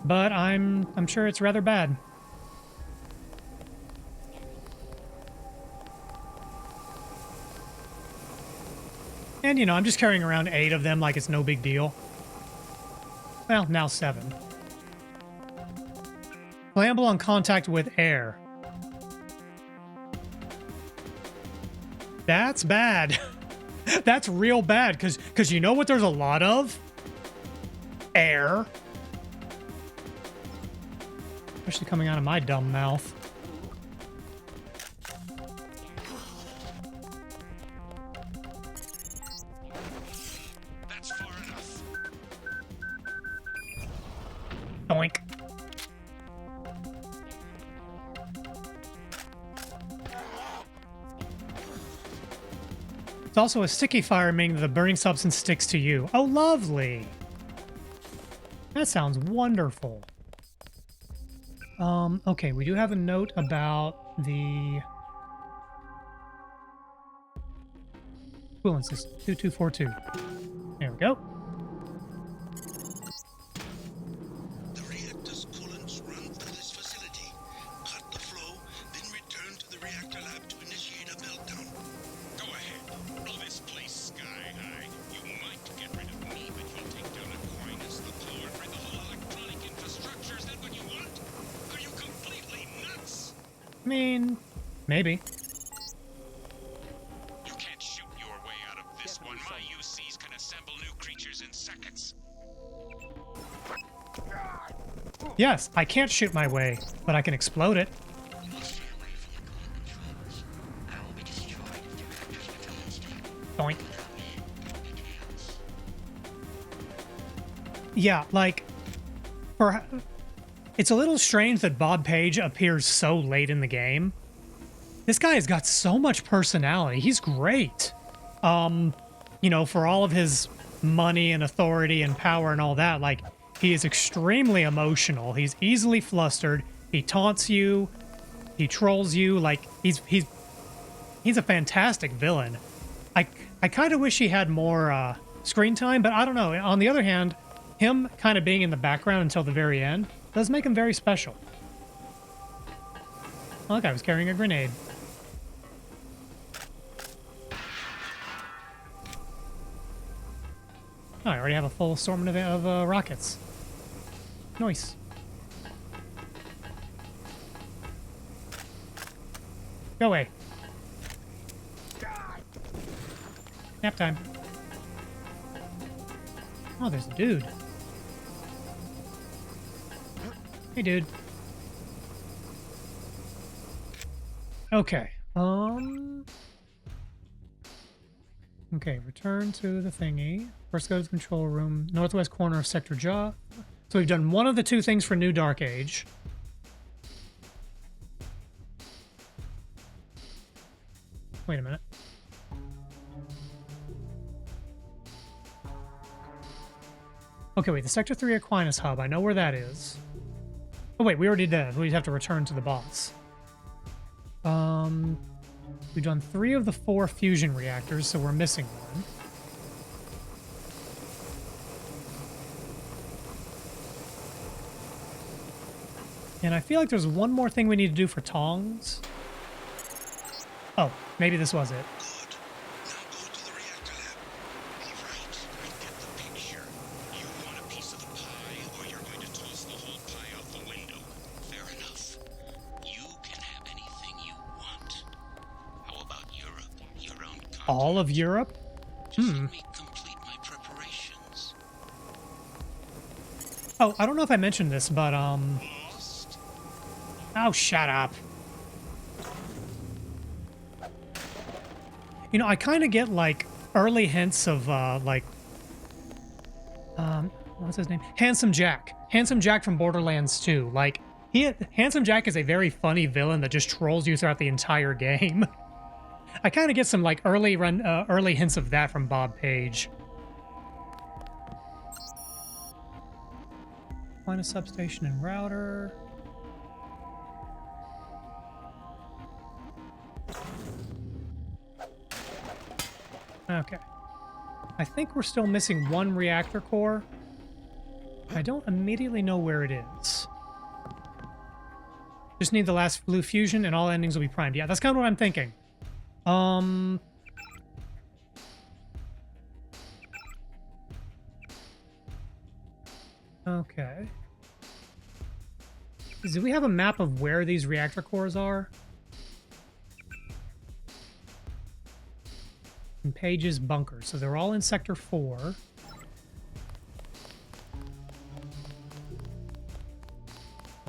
but I'm sure it's rather bad. And, you know, I'm just carrying around 8 of them like it's no big deal. Well, now 7. Flammable on contact with air. That's bad. That's real bad, because you know what there's a lot of? Air. Especially coming out of my dumb mouth. That's far enough. Doink. It's also a sticky fire, meaning the burning substance sticks to you. Oh, lovely. That sounds wonderful. Okay, we do have a note about the coolant system. 2242. There we go. The reactor's coolants run through this facility, cut the flow, then return to the reactor lab to initiate a meltdown. Go ahead. Blow this place sky high. You might get rid of me, but you'll take down Aquinas, the power for the whole electronic infrastructure. Is that what you want? Are you completely nuts? I mean, maybe. You can't shoot your way out of this one. My UCs can assemble new creatures in seconds. Yes, I can't shoot my way, but I can explode it. You must stay away from the coolant controls. I will be destroyed if the reactors become unstable. Doink. Without me, it fails. Yeah, like, it's a little strange that Bob Page appears so late in the game. This guy has got so much personality. He's great. You know, for all of his money and authority and power and all that, like, he is extremely emotional. He's easily flustered. He taunts you. He trolls you. Like, he's a fantastic villain. I kind of wish he had more screen time, but I don't know. On the other hand, him kind of being in the background until the very end does make him very special. Oh, look, I was carrying a grenade. Oh, I already have a full assortment of rockets. Nice. Go away. Nap time. Oh, there's a dude. Hey, dude. Okay. Okay, return to the thingy. First go to the control room. Northwest corner of Sector Jaw. So we've done one of the two things for New Dark Age. Wait a minute. Okay, wait, the Sector 3 Aquinas hub. I know where that is. Oh, wait, we already did. We have to return to the boss. We've done 3 of the 4 fusion reactors, so we're missing one. And I feel like there's one more thing we need to do for Tongs. Oh, maybe this was it. Good. Now go to the reactor lab. Be right. I get the picture. You want a piece of the pie, or you're going to toss the whole pie out the window. Fair enough. You can have anything you want. How about Europe? Your own continent? All of Europe? Just let me complete my preparations. Oh, I don't know if I mentioned this, but, Lost? oh, shut up. You know, I kind of get, like, early hints of, what's his name? Handsome Jack. Handsome Jack from Borderlands 2. Like, Handsome Jack is a very funny villain that just trolls you throughout the entire game. I kind of get some, like, early hints of that from Bob Page. Find a substation and router. Okay. I think we're still missing one reactor core. I don't immediately know where it is. Just need the last blue fusion and all endings will be primed. Yeah, that's kind of what I'm thinking. Okay. Do we have a map of where these reactor cores are? In Page's bunker. So they're all in Sector 4.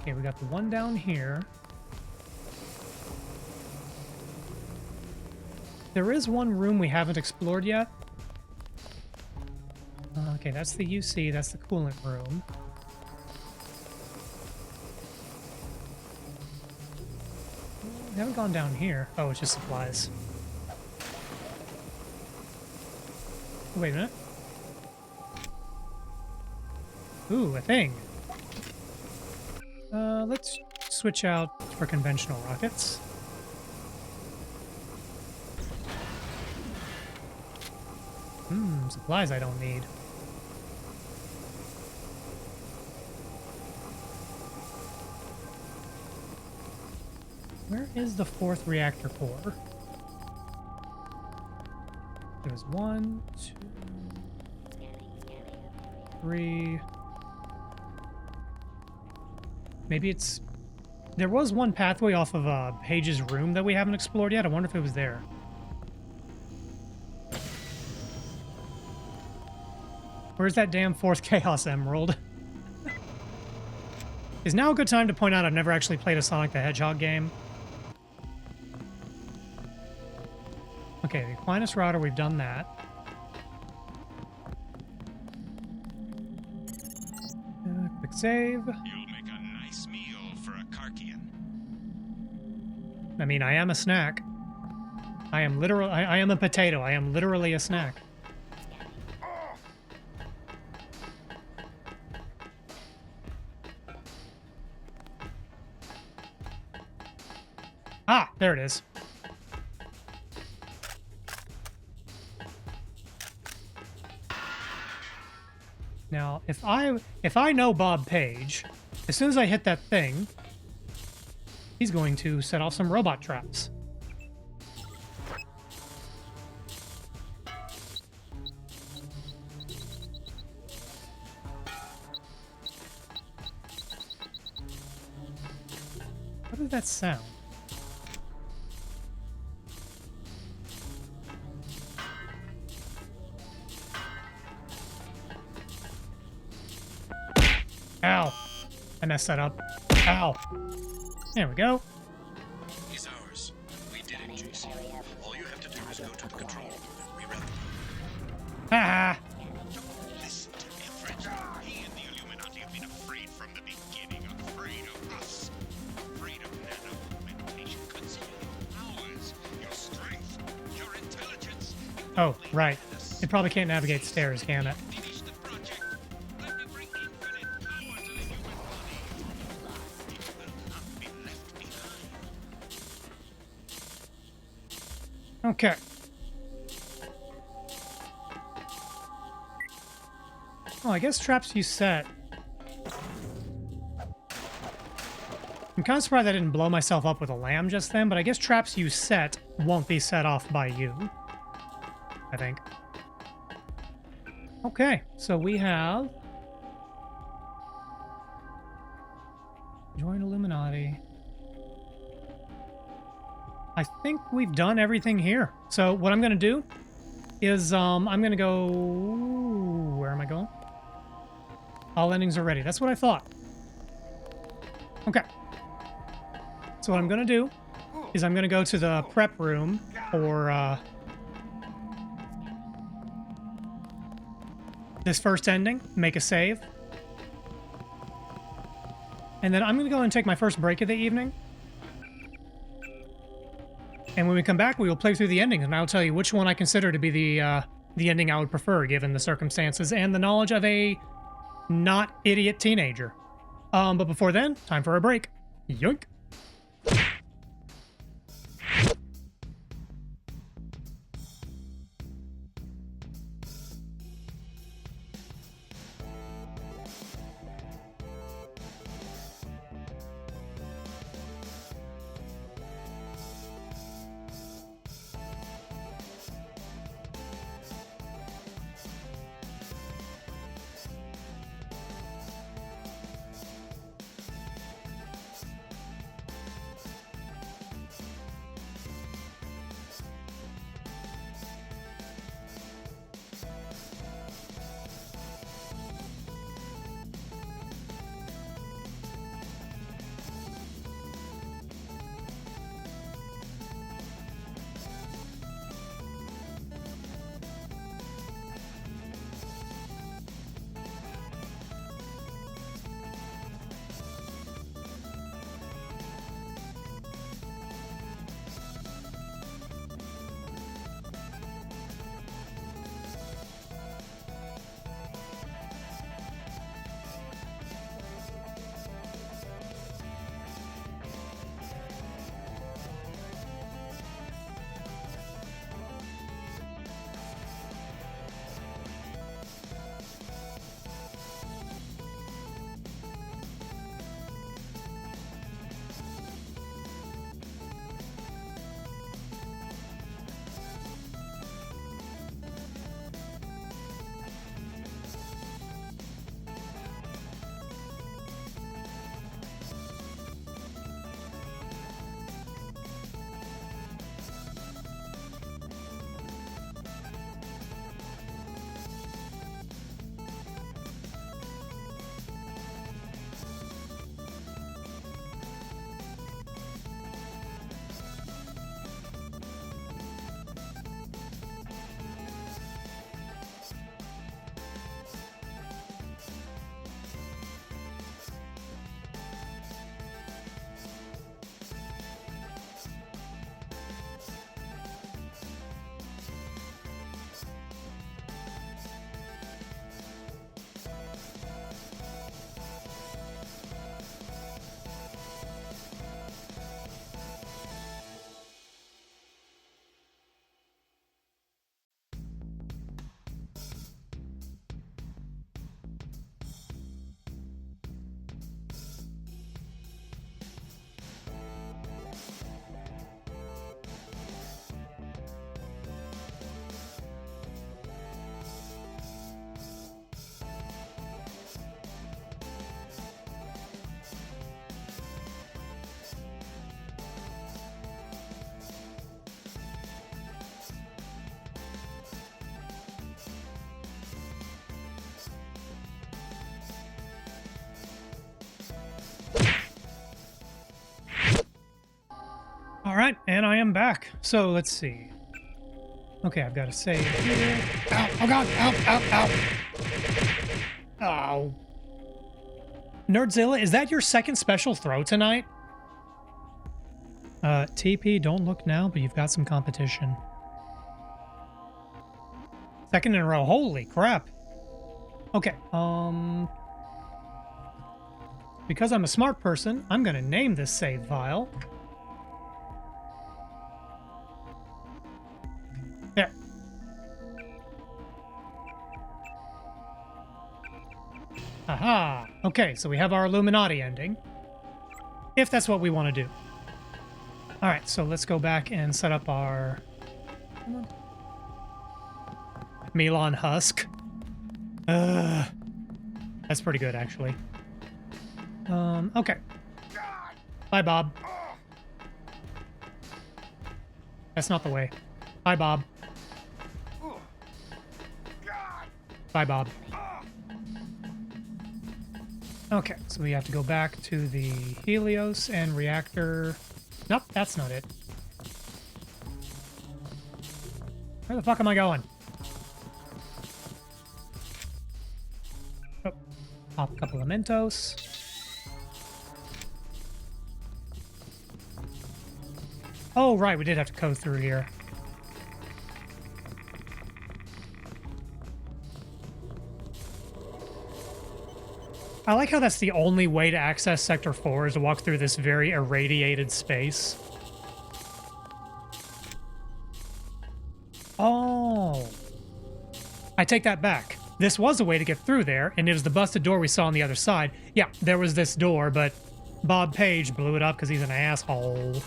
Okay, we got the one down here. There is one room we haven't explored yet. Okay, that's the UC, that's the coolant room. We haven't gone down here. Oh, it's just supplies. Wait a minute. Ooh, a thing. Let's switch out for conventional rockets. Supplies I don't need. Where is the 4th reactor core? There's 1, 2, 3. Maybe it's... There was one pathway off of Page's room that we haven't explored yet. I wonder if it was there. Where's that damn 4th Chaos Emerald? Is now a good time to point out I've never actually played a Sonic the Hedgehog game? Okay, the Aquinas router, we've done that. Quick save. You'll make a nice meal for a Karkian. I mean, I am a snack. I am literal. I am a potato. I am literally a snack. Ah, there it is. Now, if I know Bob Page, as soon as I hit that thing, he's going to set off some robot traps. What did that sound? Ow. I messed that up. Ow. There we go. He's ours. We did it, JC. All you have to do is go to the control room and reroute them. Ah. Listen to Everett. He and the Illuminati have been afraid from the beginning. Afraid of us. Afraid of nano-augmentation. Consider your powers, your strength, your intelligence. Oh, right. It probably can't navigate stairs, can it? Finish the project. Let me bring infinite power to the human body. It will not be left behind. Okay. Oh, I guess traps you set. I'm kind of surprised I didn't blow myself up with a lamb just then, but I guess traps you set won't be set off by you. I think. Okay, so we have... Join Illuminati. I think we've done everything here. So what I'm going to do is I'm going to go... Where am I going? All endings are ready. That's what I thought. Okay. So what I'm going to do is I'm going to go to the prep room for this first ending, make a save. And then I'm going to go and take my first break of the evening. And when we come back, we will play through the endings, and I'll tell you which one I consider to be the ending I would prefer, given the circumstances and the knowledge of a not idiot teenager. But before then, time for a break. Yoink! All right, and I am back. So let's see. Okay, I've got to save here. Ow! Oh god! Ow! Ow! Ow! Oh. Nerdzilla, is that your second special throw tonight? TP, don't look now, but you've got some competition. Second in a row. Holy crap. Okay, because I'm a smart person, I'm gonna name this save file. There. Aha! Okay, so we have our Illuminati ending. If that's what we want to do. Alright, so let's go back and set up our... Milan Husk. That's pretty good, actually. Okay. Bye, Bob. That's not the way. Bye, Bob. Bye, Bob. Okay, so we have to go back to the Helios and reactor... Nope, that's not it. Where the fuck am I going? Oh, pop a couple of Mentos. Oh, right, we did have to go through here. I like how that's the only way to access Sector 4 is to walk through this very irradiated space. Oh. I take that back. This was a way to get through there, and it was the busted door we saw on the other side. Yeah, there was this door, but Bob Page blew it up because he's an asshole.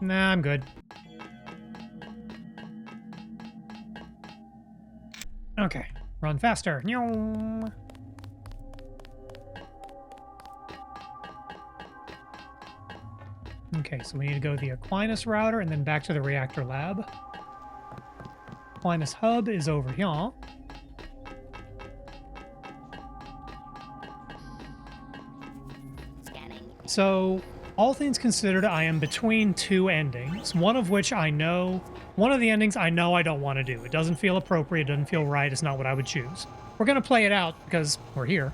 Nah, I'm good. Okay, run faster. Okay, so we need to go to the Aquinas router and then back to the reactor lab. Aquinas hub is over here. So... all things considered, I am between two endings, one of which I know, one of the endings I know I don't want to do. It doesn't feel appropriate, it doesn't feel right, it's not what I would choose. We're going to play it out because we're here,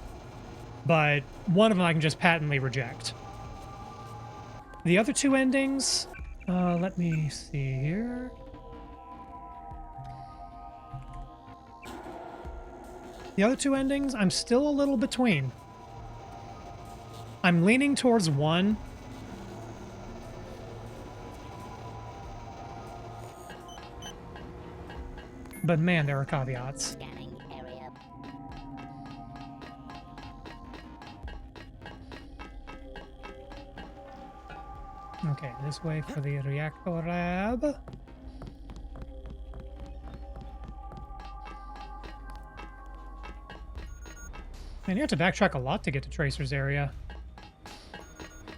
but one of them I can just patently reject. The other two endings, let me see here. The other two endings, I'm still a little between. I'm leaning towards one. But man, there are caveats. Okay, this way for the reactor lab. Man, you have to backtrack a lot to get to Tracer's area.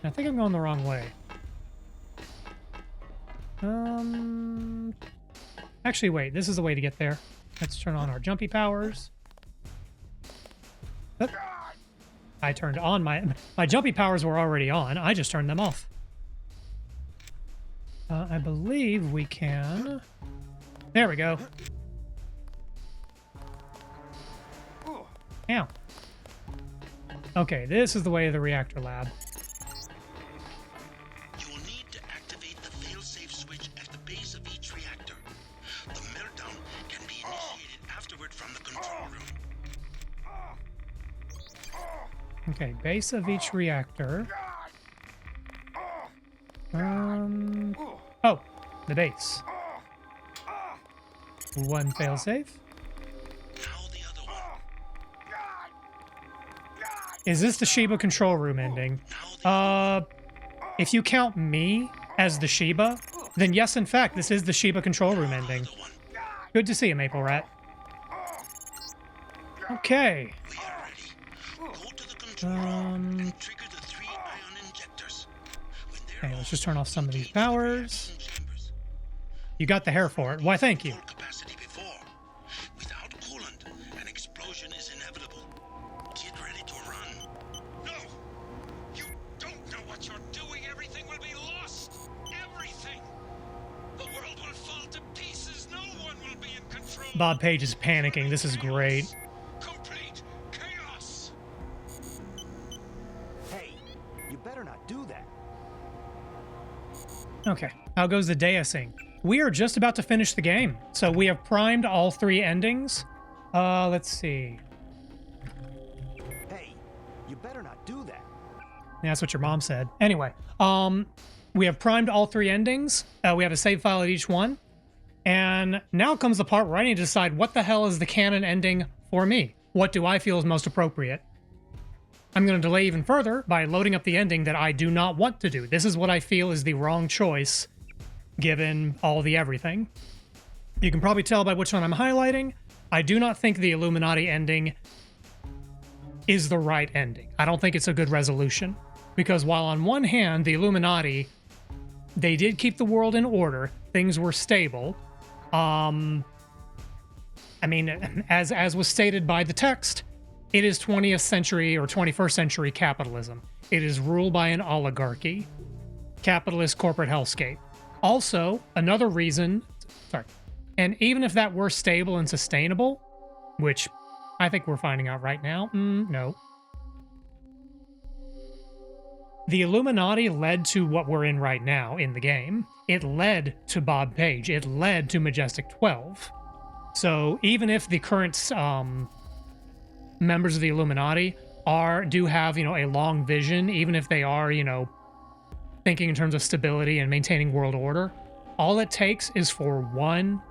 I think I'm going the wrong way. Actually, wait, this is the way to get there. Let's turn on our jumpy powers. Oh. I turned on my jumpy powers were already on. I just turned them off. I believe we can... There we go. Ow. Okay, this is the way to the reactor lab. You will need to activate the failsafe switch at the base of each reactor. The meltdown can be initiated afterward from the control room. Okay, base of each reactor. Oh, the base. One failsafe. Now the other one. Is this the Sheba control room ending? If you count me as the Sheba, then yes, in fact, this is the Sheba control room ending. Good to see you, Maple Rat. Okay. We are ready. Go to the control room and trigger the 3 ion injectors. When they're Okay, let's just turn off some of these powers. You got the hair for it. Why, thank you. Full capacity before. Without coolant, an explosion is inevitable. Get ready to run. No! You don't know what you're doing. Everything will be lost. Everything. The world will fall to pieces. No one will be in control. Bob Page is panicking. This is great. Complete chaos. Hey, you better not do that. Okay, how goes the Deusing? We are just about to finish the game. So we have primed all 3 endings. Let's see. Hey, you better not do that. Yeah, that's what your mom said. Anyway, we have primed all 3 endings. We have a save file at each one. And now comes the part where I need to decide what the hell is the canon ending for me. What do I feel is most appropriate? I'm going to delay even further by loading up the ending that I do not want to do. This is what I feel is the wrong choice, given all the everything. You can probably tell by which one I'm highlighting. I do not think the Illuminati ending is the right ending. I don't think it's a good resolution. Because while on one hand, the Illuminati, they did keep the world in order, things were stable. I mean, as was stated by the text, it is 20th century or 21st century capitalism. It is ruled by an oligarchy, capitalist corporate hellscape. Also, another reason, and even if that were stable and sustainable, which I think we're finding out right now, no. The Illuminati led to what we're in right now in the game. It led to Bob Page. It led to Majestic 12. So even if the current members of the Illuminati do have, a long vision, even if they are, thinking in terms of stability and maintaining world order, all it takes is for one.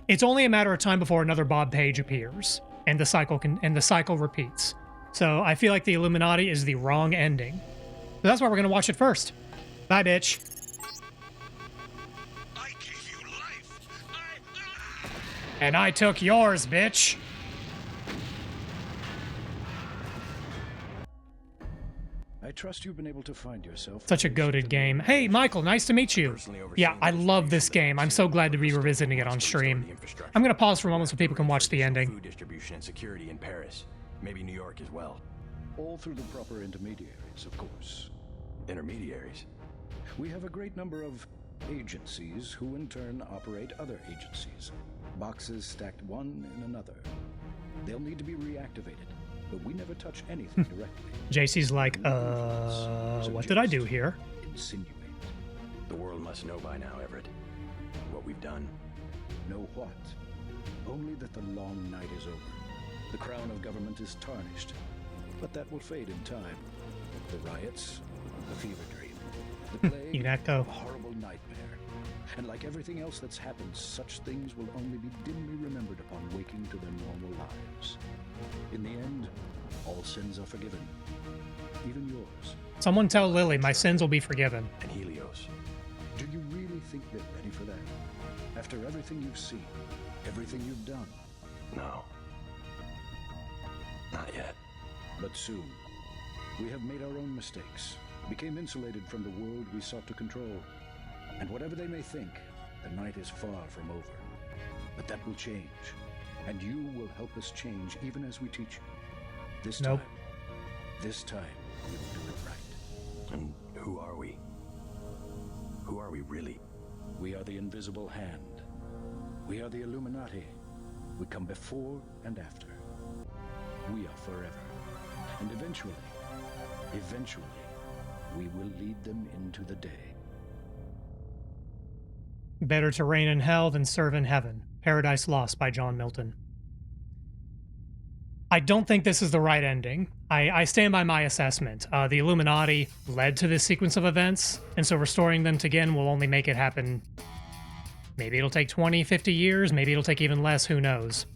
It's only a matter of time before another Bob Page appears, and the cycle repeats. So I feel like the Illuminati is the wrong ending. So that's why we're gonna watch it first. Bye, bitch. I gave you life. And I took yours, bitch. I trust you've been able to find yourself. Such a goated game. Hey, Michael, nice to meet you. Yeah, I love this game. I'm so glad to be revisiting it on stream. I'm gonna pause for a moment so people can watch the ending. Food distribution and security in Paris. Maybe New York as well. All through the proper intermediaries, of course. Intermediaries. We have a great number of agencies who in turn operate other agencies. Boxes stacked one in another. They'll need to be reactivated, but we never touch anything directly. JC's like, what did I do here? Insinuate. The world must know by now, Everett. What we've done. Know what? Only that the long night is over. The crown of government is tarnished, but that will fade in time. The riots, the fever dream, the plague, Echo. a horrible nightmare. And like everything else that's happened, such things will only be dimly remembered upon waking to their normal lives. In the end, all sins are forgiven, even yours. Someone tell Lily my sins will be forgiven. And Helios. Do you really think they're ready for that? After everything you've seen, everything you've done? No. Not yet. But soon. We have made our own mistakes, became insulated from the world we sought to control. And whatever they may think, the night is far from over. But that will change. And you will help us change even as we teach you. This time, you will do it right. And who are we? Who are we really? We are the invisible hand. We are the Illuminati. We come before and after. We are forever. And eventually, we will lead them into the day. Better to reign in hell than serve in heaven. Paradise Lost by John Milton. I don't think this is the right ending. I stand by my assessment. The Illuminati led to this sequence of events, and so restoring them to again will only make it happen. Maybe it'll take 20, 50 years, maybe it'll take even less, who knows.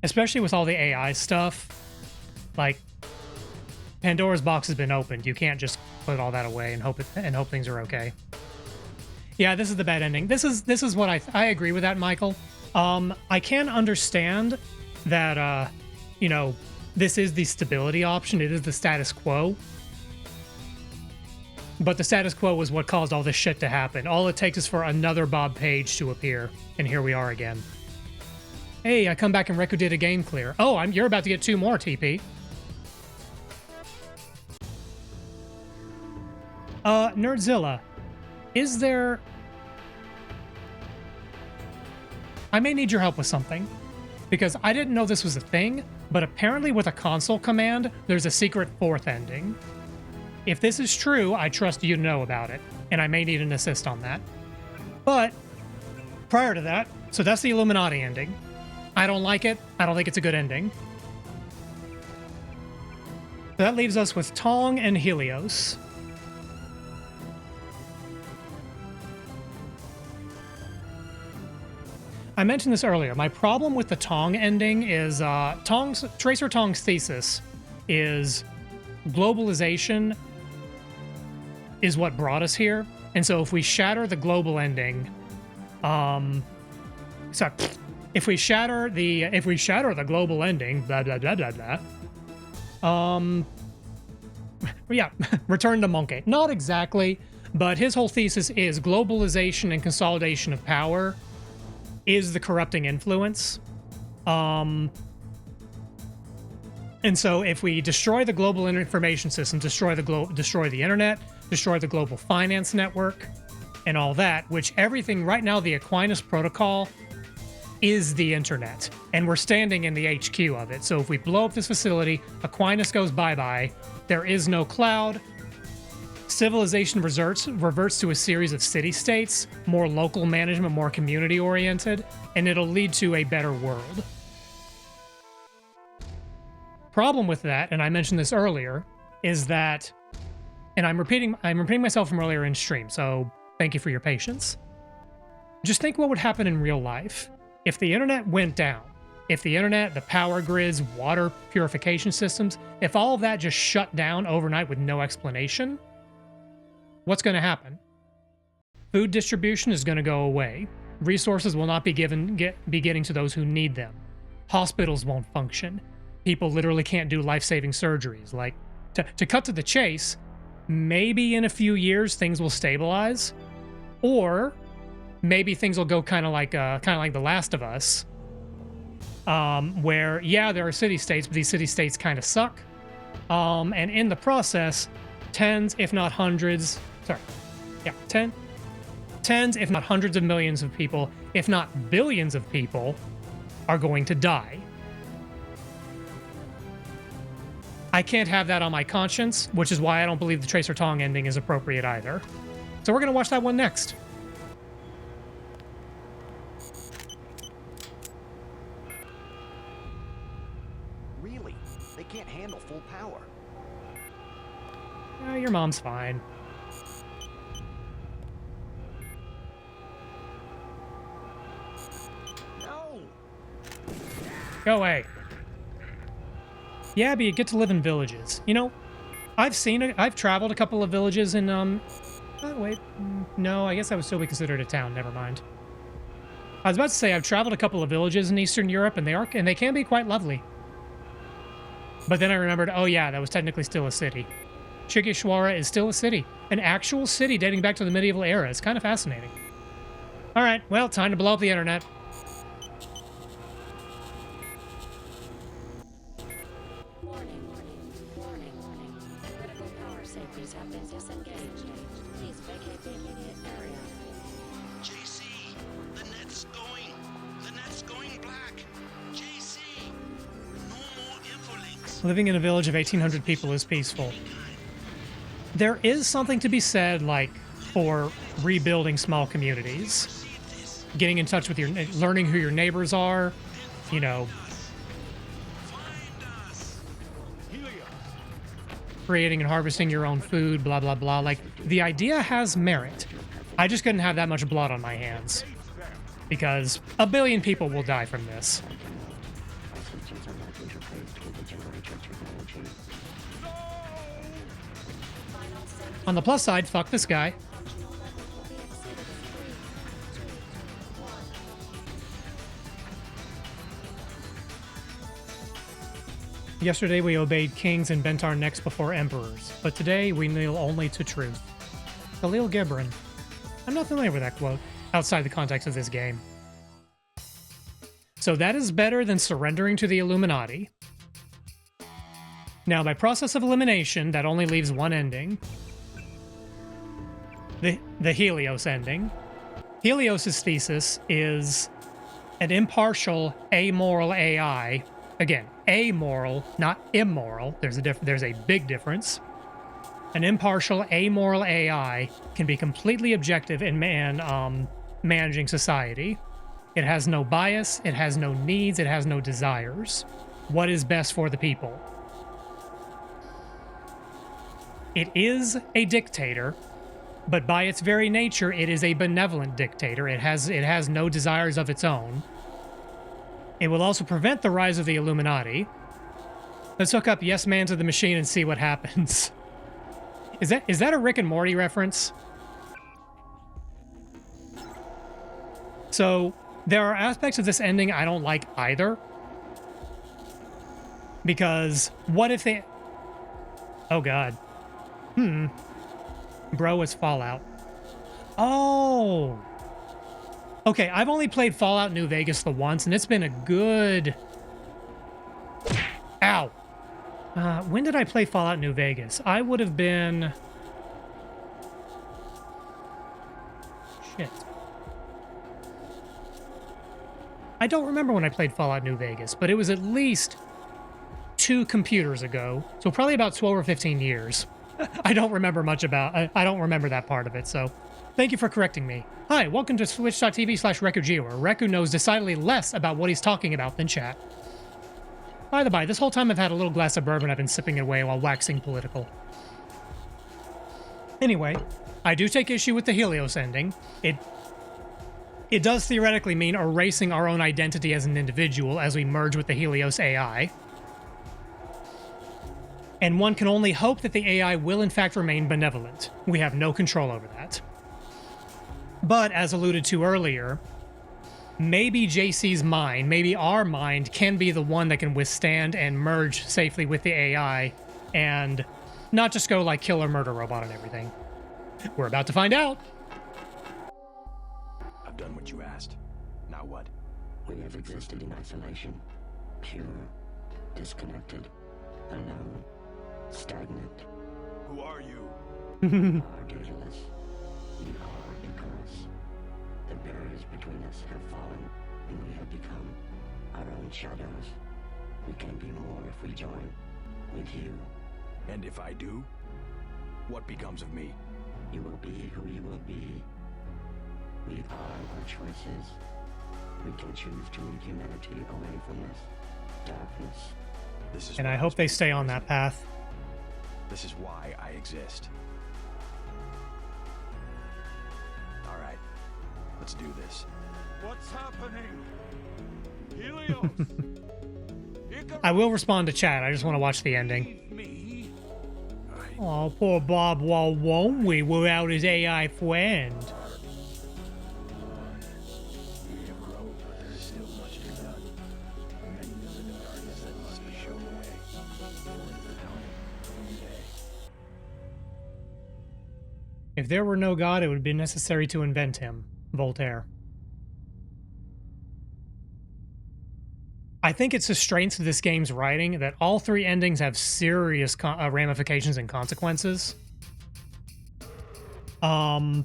Especially with all the AI stuff. Like, Pandora's box has been opened. You can't just put all that away and hope things are okay. Yeah, this is the bad ending. This is what I agree with that, Michael. I can understand that this is the stability option. It is the status quo. But the status quo was what caused all this shit to happen. All it takes is for another Bob page to appear, and here we are again. Hey, I come back and Reku did a game clear. Oh, you're about to get 2 more, TP. Nerdzilla, is there... I may need your help with something, because I didn't know this was a thing, but apparently with a console command, there's a secret 4th ending. If this is true, I trust you to know about it, and I may need an assist on that. But, prior to that, so that's the Illuminati ending. I don't like it. I don't think it's a good ending. So that leaves us with Tong and Helios. I mentioned this earlier. My problem with the Tong ending is Tracer Tong's thesis is globalization is what brought us here. And so if we shatter the global ending, if we shatter the global ending, blah blah blah blah blah. Yeah, return to Monkey. Not exactly, but his whole thesis is globalization and consolidation of power is the corrupting influence. And so if we destroy the global information system, destroy the internet, destroy the global finance network, and all that, which everything right now, the Aquinas protocol is the internet, and we're standing in the HQ of it. So if we blow up this facility, Aquinas goes bye-bye, there is no cloud, civilization reverts to a series of city-states, more local management, more community-oriented, and it'll lead to a better world. Problem with that, and I mentioned this earlier, is that, and I'm repeating myself from earlier in stream, so thank you for your patience. Just think what would happen in real life if the internet went down. If the internet, the power grids, water purification systems, if all of that just shut down overnight with no explanation, what's going to happen? Food distribution is going to go away. Resources will not be getting to those who need them. Hospitals won't function. People literally can't do life-saving surgeries. Like, to cut to the chase, maybe in a few years things will stabilize, or maybe things will go kind of like The Last of Us, where yeah, there are city-states, but these city-states kind of suck, and in the process, tens, if not hundreds of millions of people, if not billions of people, are going to die. I can't have that on my conscience, which is why I don't believe the Tracer Tong ending is appropriate either. So we're going to watch that one next. Really? They can't handle full power. Your mom's fine. No! Go away. Yeah, but you get to live in villages. You know, I've traveled a couple of villages in, oh, wait. No, I guess that would still be considered a town. Never mind. I was about to say I've traveled a couple of villages in Eastern Europe, and they can be quite lovely. But then I remembered, oh yeah, that was technically still a city. Chikishwara is still a city. An actual city dating back to the medieval era. It's kind of fascinating. Alright, well, time to blow up the internet. Living in a village of 1,800 people is peaceful. There is something to be said, like, for rebuilding small communities. Getting in touch with learning who your neighbors are, you know. Creating and harvesting your own food, blah, blah, blah. Like, the idea has merit. I just couldn't have that much blood on my hands. Because a billion people will die from this. On the plus side, fuck this guy. Yesterday we obeyed kings and bent our necks before emperors, but today we kneel only to truth. Khalil Gibran. I'm not familiar with that quote outside the context of this game. So that is better than surrendering to the Illuminati. Now, by process of elimination, that only leaves one ending. The Helios ending. Helios's thesis is an impartial, amoral AI. Again, amoral, not immoral. There's a big difference. An impartial, amoral AI can be completely objective in managing society. It has no bias, it has no needs, it has no desires. What is best for the people? It is a dictator, but by its very nature, it is a benevolent dictator. It has no desires of its own. It will also prevent the rise of the Illuminati. Let's hook up Yes Man to the machine and see what happens. Is that a Rick and Morty reference? So, there are aspects of this ending I don't like either. Because, what if they... Oh, God. Bro, it's Fallout. Oh! Okay, I've only played Fallout New Vegas the once, and it's been a good... Ow! When did I play Fallout New Vegas? I would have been... Shit. I don't remember when I played Fallout New Vegas, but it was at least 2 computers ago, so probably about 12 or 15 years. I don't remember much about... I don't remember that part of it, so... Thank you for correcting me. Hi, welcome to twitch.tv/RekuGeo, where Reku knows decidedly less about what he's talking about than chat. By the by, this whole time I've had a little glass of bourbon I've been sipping it away while waxing political. Anyway, I do take issue with the Helios ending. It does theoretically mean erasing our own identity as an individual as we merge with the Helios AI. And one can only hope that the AI will in fact remain benevolent. We have no control over that. But, as alluded to earlier, maybe JC's mind, maybe our mind, can be the one that can withstand and merge safely with the AI and not just go like killer murder robot and everything. We're about to find out. I've done what you asked. Now what? We have existed in isolation, pure, disconnected, alone, stagnant. Who are you? Are daedalus. We are Icarus. The barriers between us have fallen, and we have become our own shadows. We can be more if we join with you. And if I do, what becomes of me? You will be who you will be. We are our choices. We can choose to lead humanity away from this darkness. This is And why I hope they stay on that path. This is why I exist. All right, let's do this. What's happening? Helios! I will respond to chat. I just want to watch the ending. Me? Oh, poor Bob Wall, won't we, without his AI friend? If there were no God, it would be necessary to invent him. Voltaire. I think it's the strength of this game's writing that all 3 endings have serious ramifications and consequences. Like,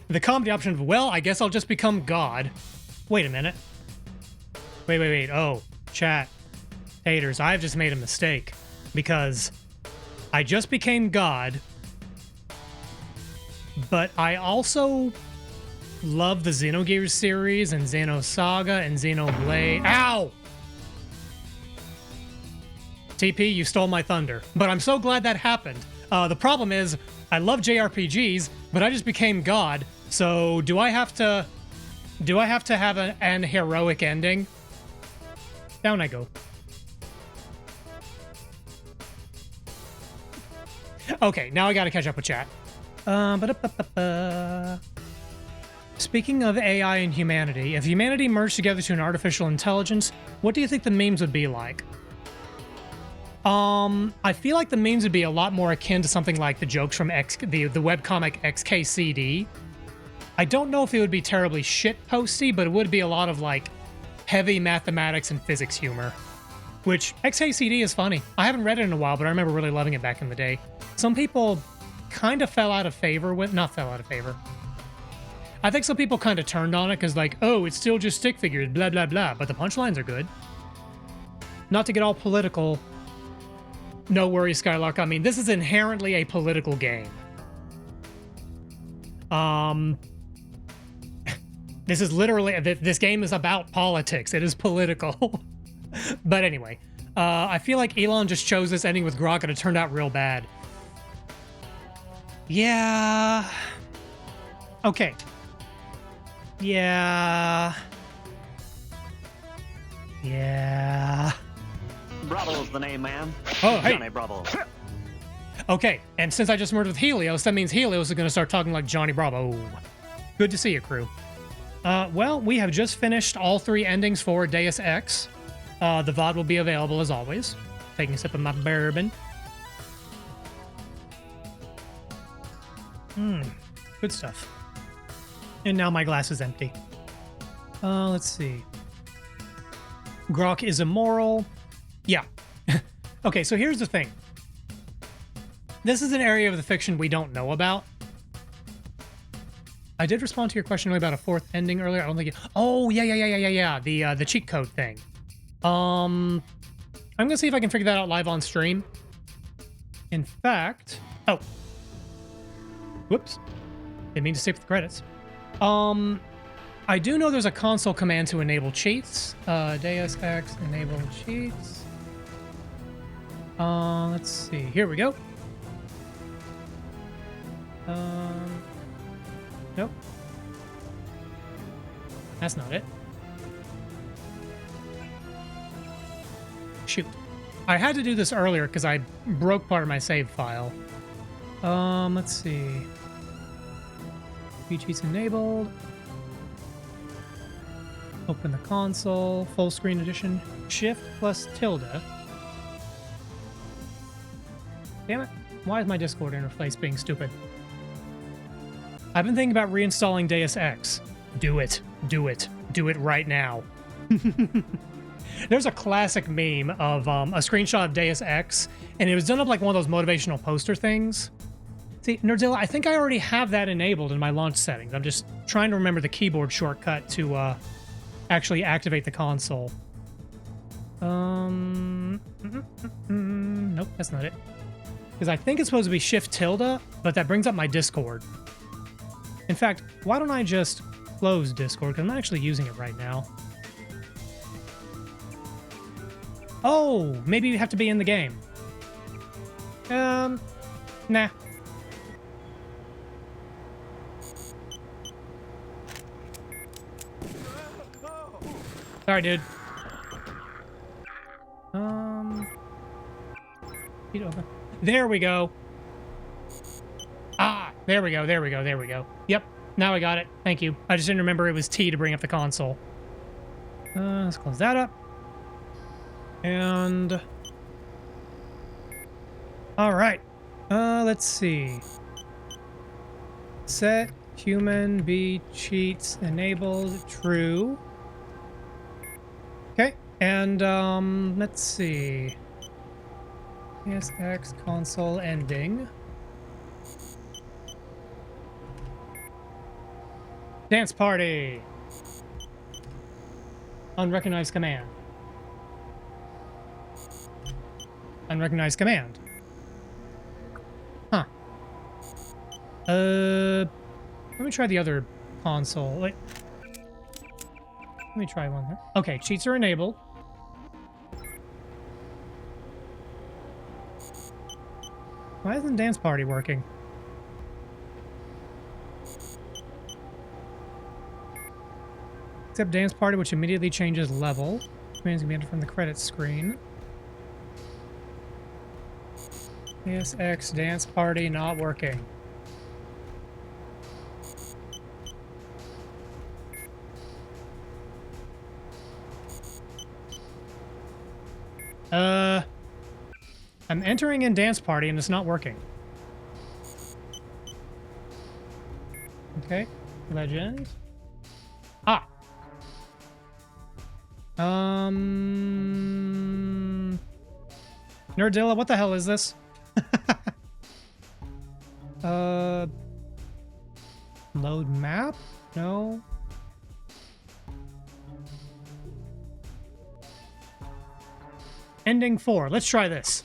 the comedy option of, well, I guess I'll just become God. Wait a minute. Wait. Oh, chat. Haters, I've just made a mistake. Because I just became God, but I also love the Xenogears series and Xenosaga and Xenoblade. Ow! TP, you stole my thunder. But I'm so glad that happened. The problem is, I love JRPGs, but I just became God. So do I have to have an heroic ending? Down I go. Okay, now I gotta catch up with chat. Speaking of AI and humanity, if humanity merged together to an artificial intelligence, what do you think the memes would be like? I feel like the memes would be a lot more akin to something like the jokes from the webcomic XKCD. I don't know if it would be terribly shit-posty, but it would be a lot of, like, heavy mathematics and physics humor. Which, XKCD is funny. I haven't read it in a while, but I remember really loving it back in the day. Some people kind of fell out of favor with... Not fell out of favor. I think some people kind of turned on it because, like, oh, it's still just stick figures, blah, blah, blah. But the punchlines are good. Not to get all political. No worries, Skylark. I mean, this is inherently a political game. This is literally... This game is about politics. It is political. But anyway, I feel like Elon just chose this ending with Grok and it turned out real bad. Yeah. Okay. Yeah. Yeah. Bravo's the name, man. Oh, hey. Johnny Bravo. Okay, and since I just merged with Helios, that means Helios is going to start talking like Johnny Bravo. Good to see you, crew. Well, we have just finished all 3 endings for Deus Ex. The VOD will be available as always. Taking a sip of my bourbon. Good stuff. And now my glass is empty. Let's see. Grok is immoral. Yeah. Okay, so here's the thing. This is an area of the fiction we don't know about. I did respond to your question about a 4th ending earlier. I don't think it... Oh, yeah. The cheat code thing. I'm gonna see if I can figure that out live on stream. In fact... Oh. Whoops. Didn't mean to skip the credits. I do know there's a console command to enable cheats. Deus Ex enable cheats. Let's see. Here we go. Nope. That's not it. Shoot. I had to do this earlier because I broke part of my save file. Let's see. Cheats enabled. Open the console. Full screen edition. Shift plus tilde. Damn it. Why is my Discord interface being stupid? I've been thinking about reinstalling Deus Ex. Do it. Do it. Do it right now. There's a classic meme of a screenshot of Deus Ex, and it was done up like one of those motivational poster things. See, Nerdzilla, I think I already have that enabled in my launch settings. I'm just trying to remember the keyboard shortcut to actually activate the console. Nope, that's not it. Because I think it's supposed to be Shift tilde, but that brings up my Discord. In fact, why don't I just close Discord? Because I'm not actually using it right now. Oh, maybe you have to be in the game. Nah. Sorry, dude. There we go. Ah, there we go. Yep, now I got it. Thank you. I just didn't remember it was T to bring up the console. Let's close that up. And... Alright. Let's see. Set human B cheats enabled true. Okay, and let's see. Deus Ex console ending. Dance party. Unrecognized command. Unrecognized command. Huh. Let me try the other console. Wait. Let me try one here. Okay, cheats are enabled. Why isn't Dance Party working? Except Dance Party, which immediately changes level. Commands can be entered from the credits screen. Deus Ex Dance Party not working. I'm entering in dance party and it's not working. Okay. Legend. Ah. Nerdzilla, what the hell is this? Load map? No. Ending 4. Let's try this.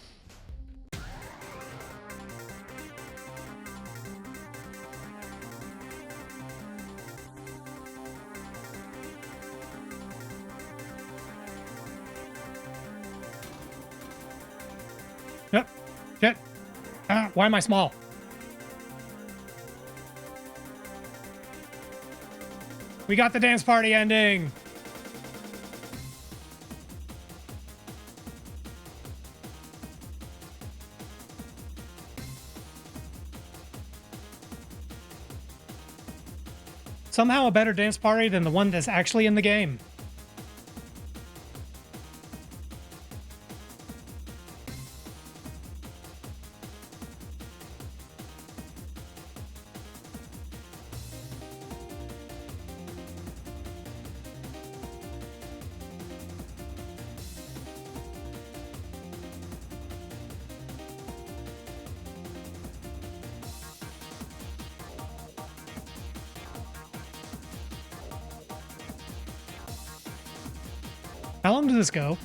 Yep. Shit. Ah, why am I small? We got the dance party ending. Somehow a better dance party than the one that's actually in the game. How long does this go?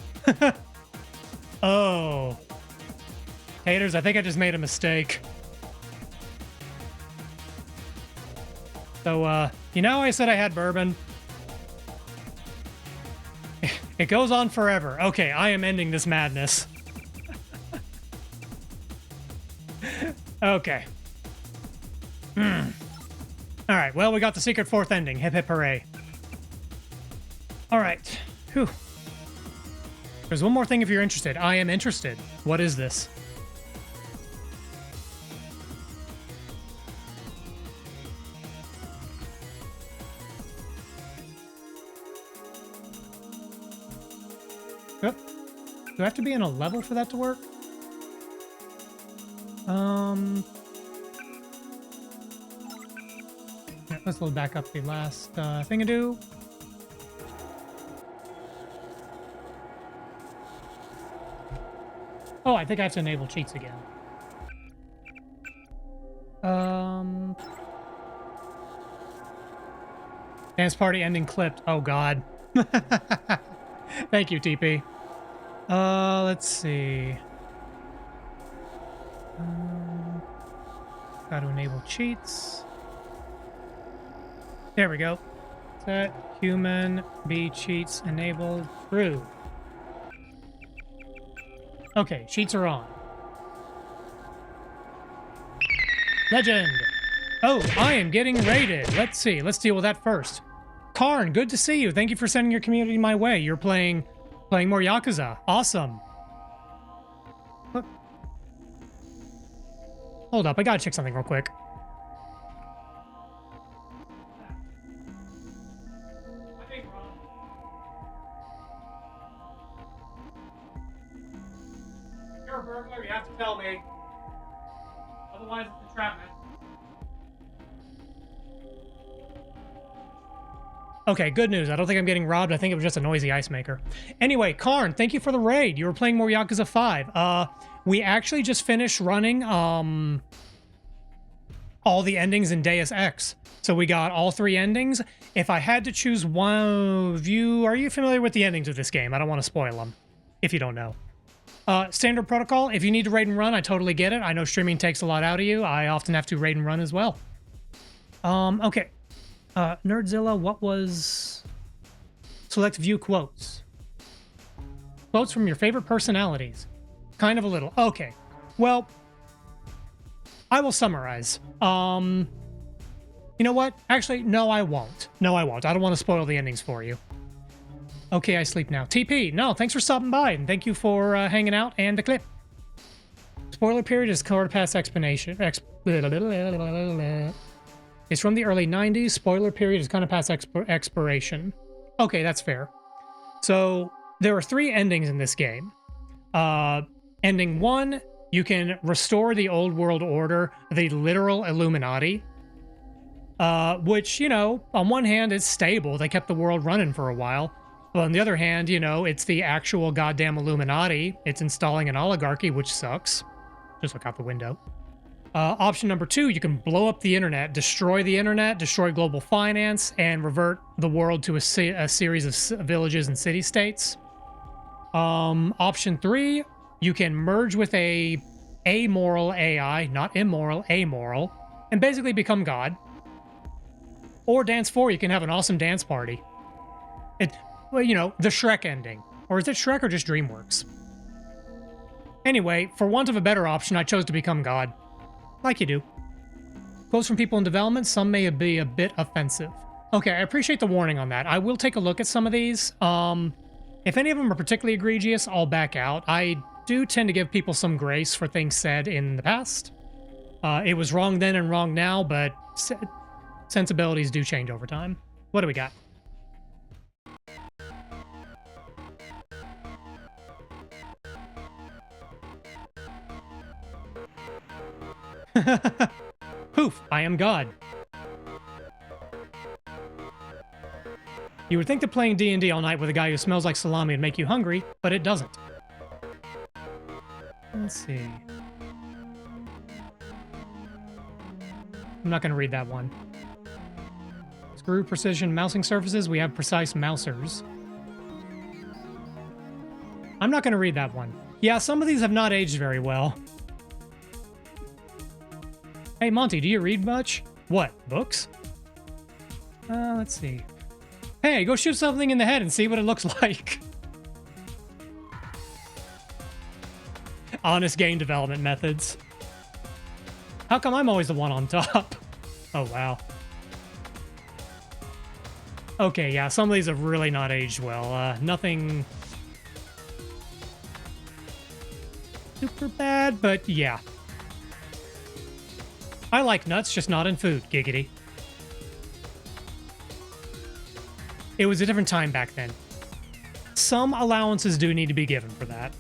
Oh. Haters, I think I just made a mistake. So, you know how I said I had bourbon? It goes on forever. Okay, I am ending this madness. Okay. Alright, well, we got the secret fourth ending. Hip hip hooray. Alright. Whew. There's one more thing if you're interested. I am interested. What is this? Yep. Do I have to be in a level for that to work? Yeah, let's load back up the last thing to do. Oh, I think I have to enable cheats again. Dance party ending clipped. Oh, God. Thank you, TP. Let's see. Got to enable cheats. There we go. Set human B cheats enabled true. Okay, cheats are on. Legend! Oh, I am getting raided. Let's see. Let's deal with that first. Karn, good to see you. Thank you for sending your community my way. You're playing more Yakuza. Awesome. Look. Hold up, I gotta check something real quick. You're a burglar, you have to tell me. Otherwise, it's entrapment. Okay, good news. I don't think I'm getting robbed. I think it was just a noisy ice maker. Anyway, Karn, thank you for the raid. You were playing more Yakuza 5. We actually just finished running all the endings in Deus Ex. So we got all 3 endings. If I had to choose one of you, are you familiar with the endings of this game? I don't want to spoil them, if you don't know. Standard protocol, if you need to raid and run, I totally get it. I know streaming takes a lot out of you. I often have to raid and run as well. Okay. Nerdzilla, what was... Select view quotes. Quotes from your favorite personalities. Kind of a little. Okay. Well, I will summarize. You know what? Actually, no, I won't. No, I won't. I don't want to spoil the endings for you. Okay, I sleep now. TP, no, thanks for stopping by, and thank you for hanging out and the clip. Spoiler period is quarter past explanation. It's from the early 90s. Spoiler period is kind of past expiration. Okay, that's fair. So there are 3 endings in this game. And Ending 1, you can restore the old world order, the literal Illuminati, which, you know, on one hand, is stable. They kept the world running for a while. But on the other hand, you know, it's the actual goddamn Illuminati. It's installing an oligarchy, which sucks. Just look out the window. Option number 2, you can blow up the internet, destroy global finance, and revert the world to a series of villages and city-states. Option 3, you can merge with a amoral AI, not immoral, amoral, and basically become God. Or dance 4, you can have an awesome dance party. Well, you know, the Shrek ending. Or is it Shrek or just DreamWorks? Anyway, for want of a better option, I chose to become God. Like you do. Quotes from people in development, some may be a bit offensive. Okay, I appreciate the warning on that. I will take a look at some of these. If any of them are particularly egregious, I'll back out. I do tend to give people some grace for things said in the past. It was wrong then and wrong now, but sensibilities do change over time. What do we got? Poof, I am God. You would think that playing D&D all night with a guy who smells like salami would make you hungry, but it doesn't. Let's see. I'm not going to read that one. Screw precision mousing surfaces, we have precise mousers. I'm not going to read that one. Yeah, some of these have not aged very well. Hey, Monty, do you read much? What, books? Let's see. Hey, go shoot something in the head and see what it looks like. Honest game development methods. How come I'm always the one on top? Oh, wow. Okay, yeah, some of these have really not aged well. Nothing super bad, but yeah. I like nuts, just not in food, giggity. It was a different time back then. Some allowances do need to be given for that.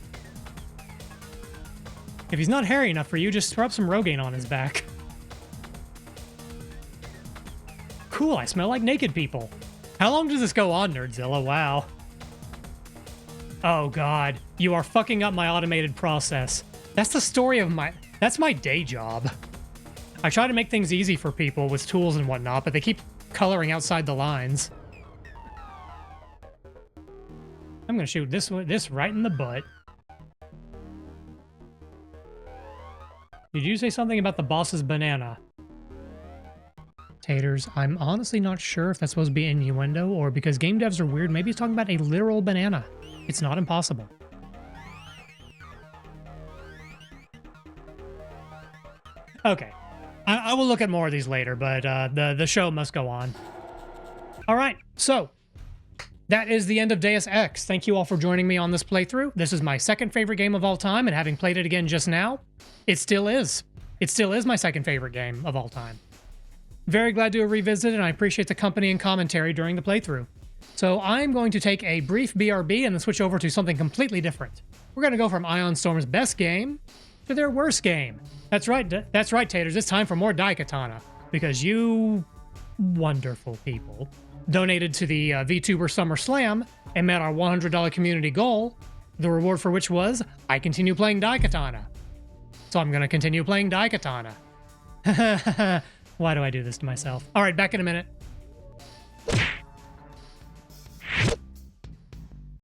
If he's not hairy enough for you, just throw up some Rogaine on his back. Cool, I smell like naked people. How long does this go on, Nerdzilla? Wow. Oh god, you are fucking up my automated process. That's the story of my... That's my day job. I try to make things easy for people with tools and whatnot, but they keep coloring outside the lines. I'm gonna shoot this right in the butt. Did you say something about the boss's banana? Taters, I'm honestly not sure if that's supposed to be innuendo, or because game devs are weird, maybe he's talking about a literal banana. It's not impossible. Okay. I will look at more of these later, but the show must go on. All right, so that is the end of Deus Ex. Thank you all for joining me on this playthrough. This is my second favorite game of all time, and having played it again just now, it still is. It still is my second favorite game of all time. Very glad to have revisited, and I appreciate the company and commentary during the playthrough. So I'm going to take a brief BRB and then switch over to something completely different. We're going to go from Ion Storm's best game to their worst game. That's right, Taters. It's time for more Daikatana, because you wonderful people donated to the VTuber Summer Slam and met our $100 community goal, the reward for which was I continue playing Daikatana. So I'm going to continue playing Daikatana. Why do I do this to myself? All right, back in a minute.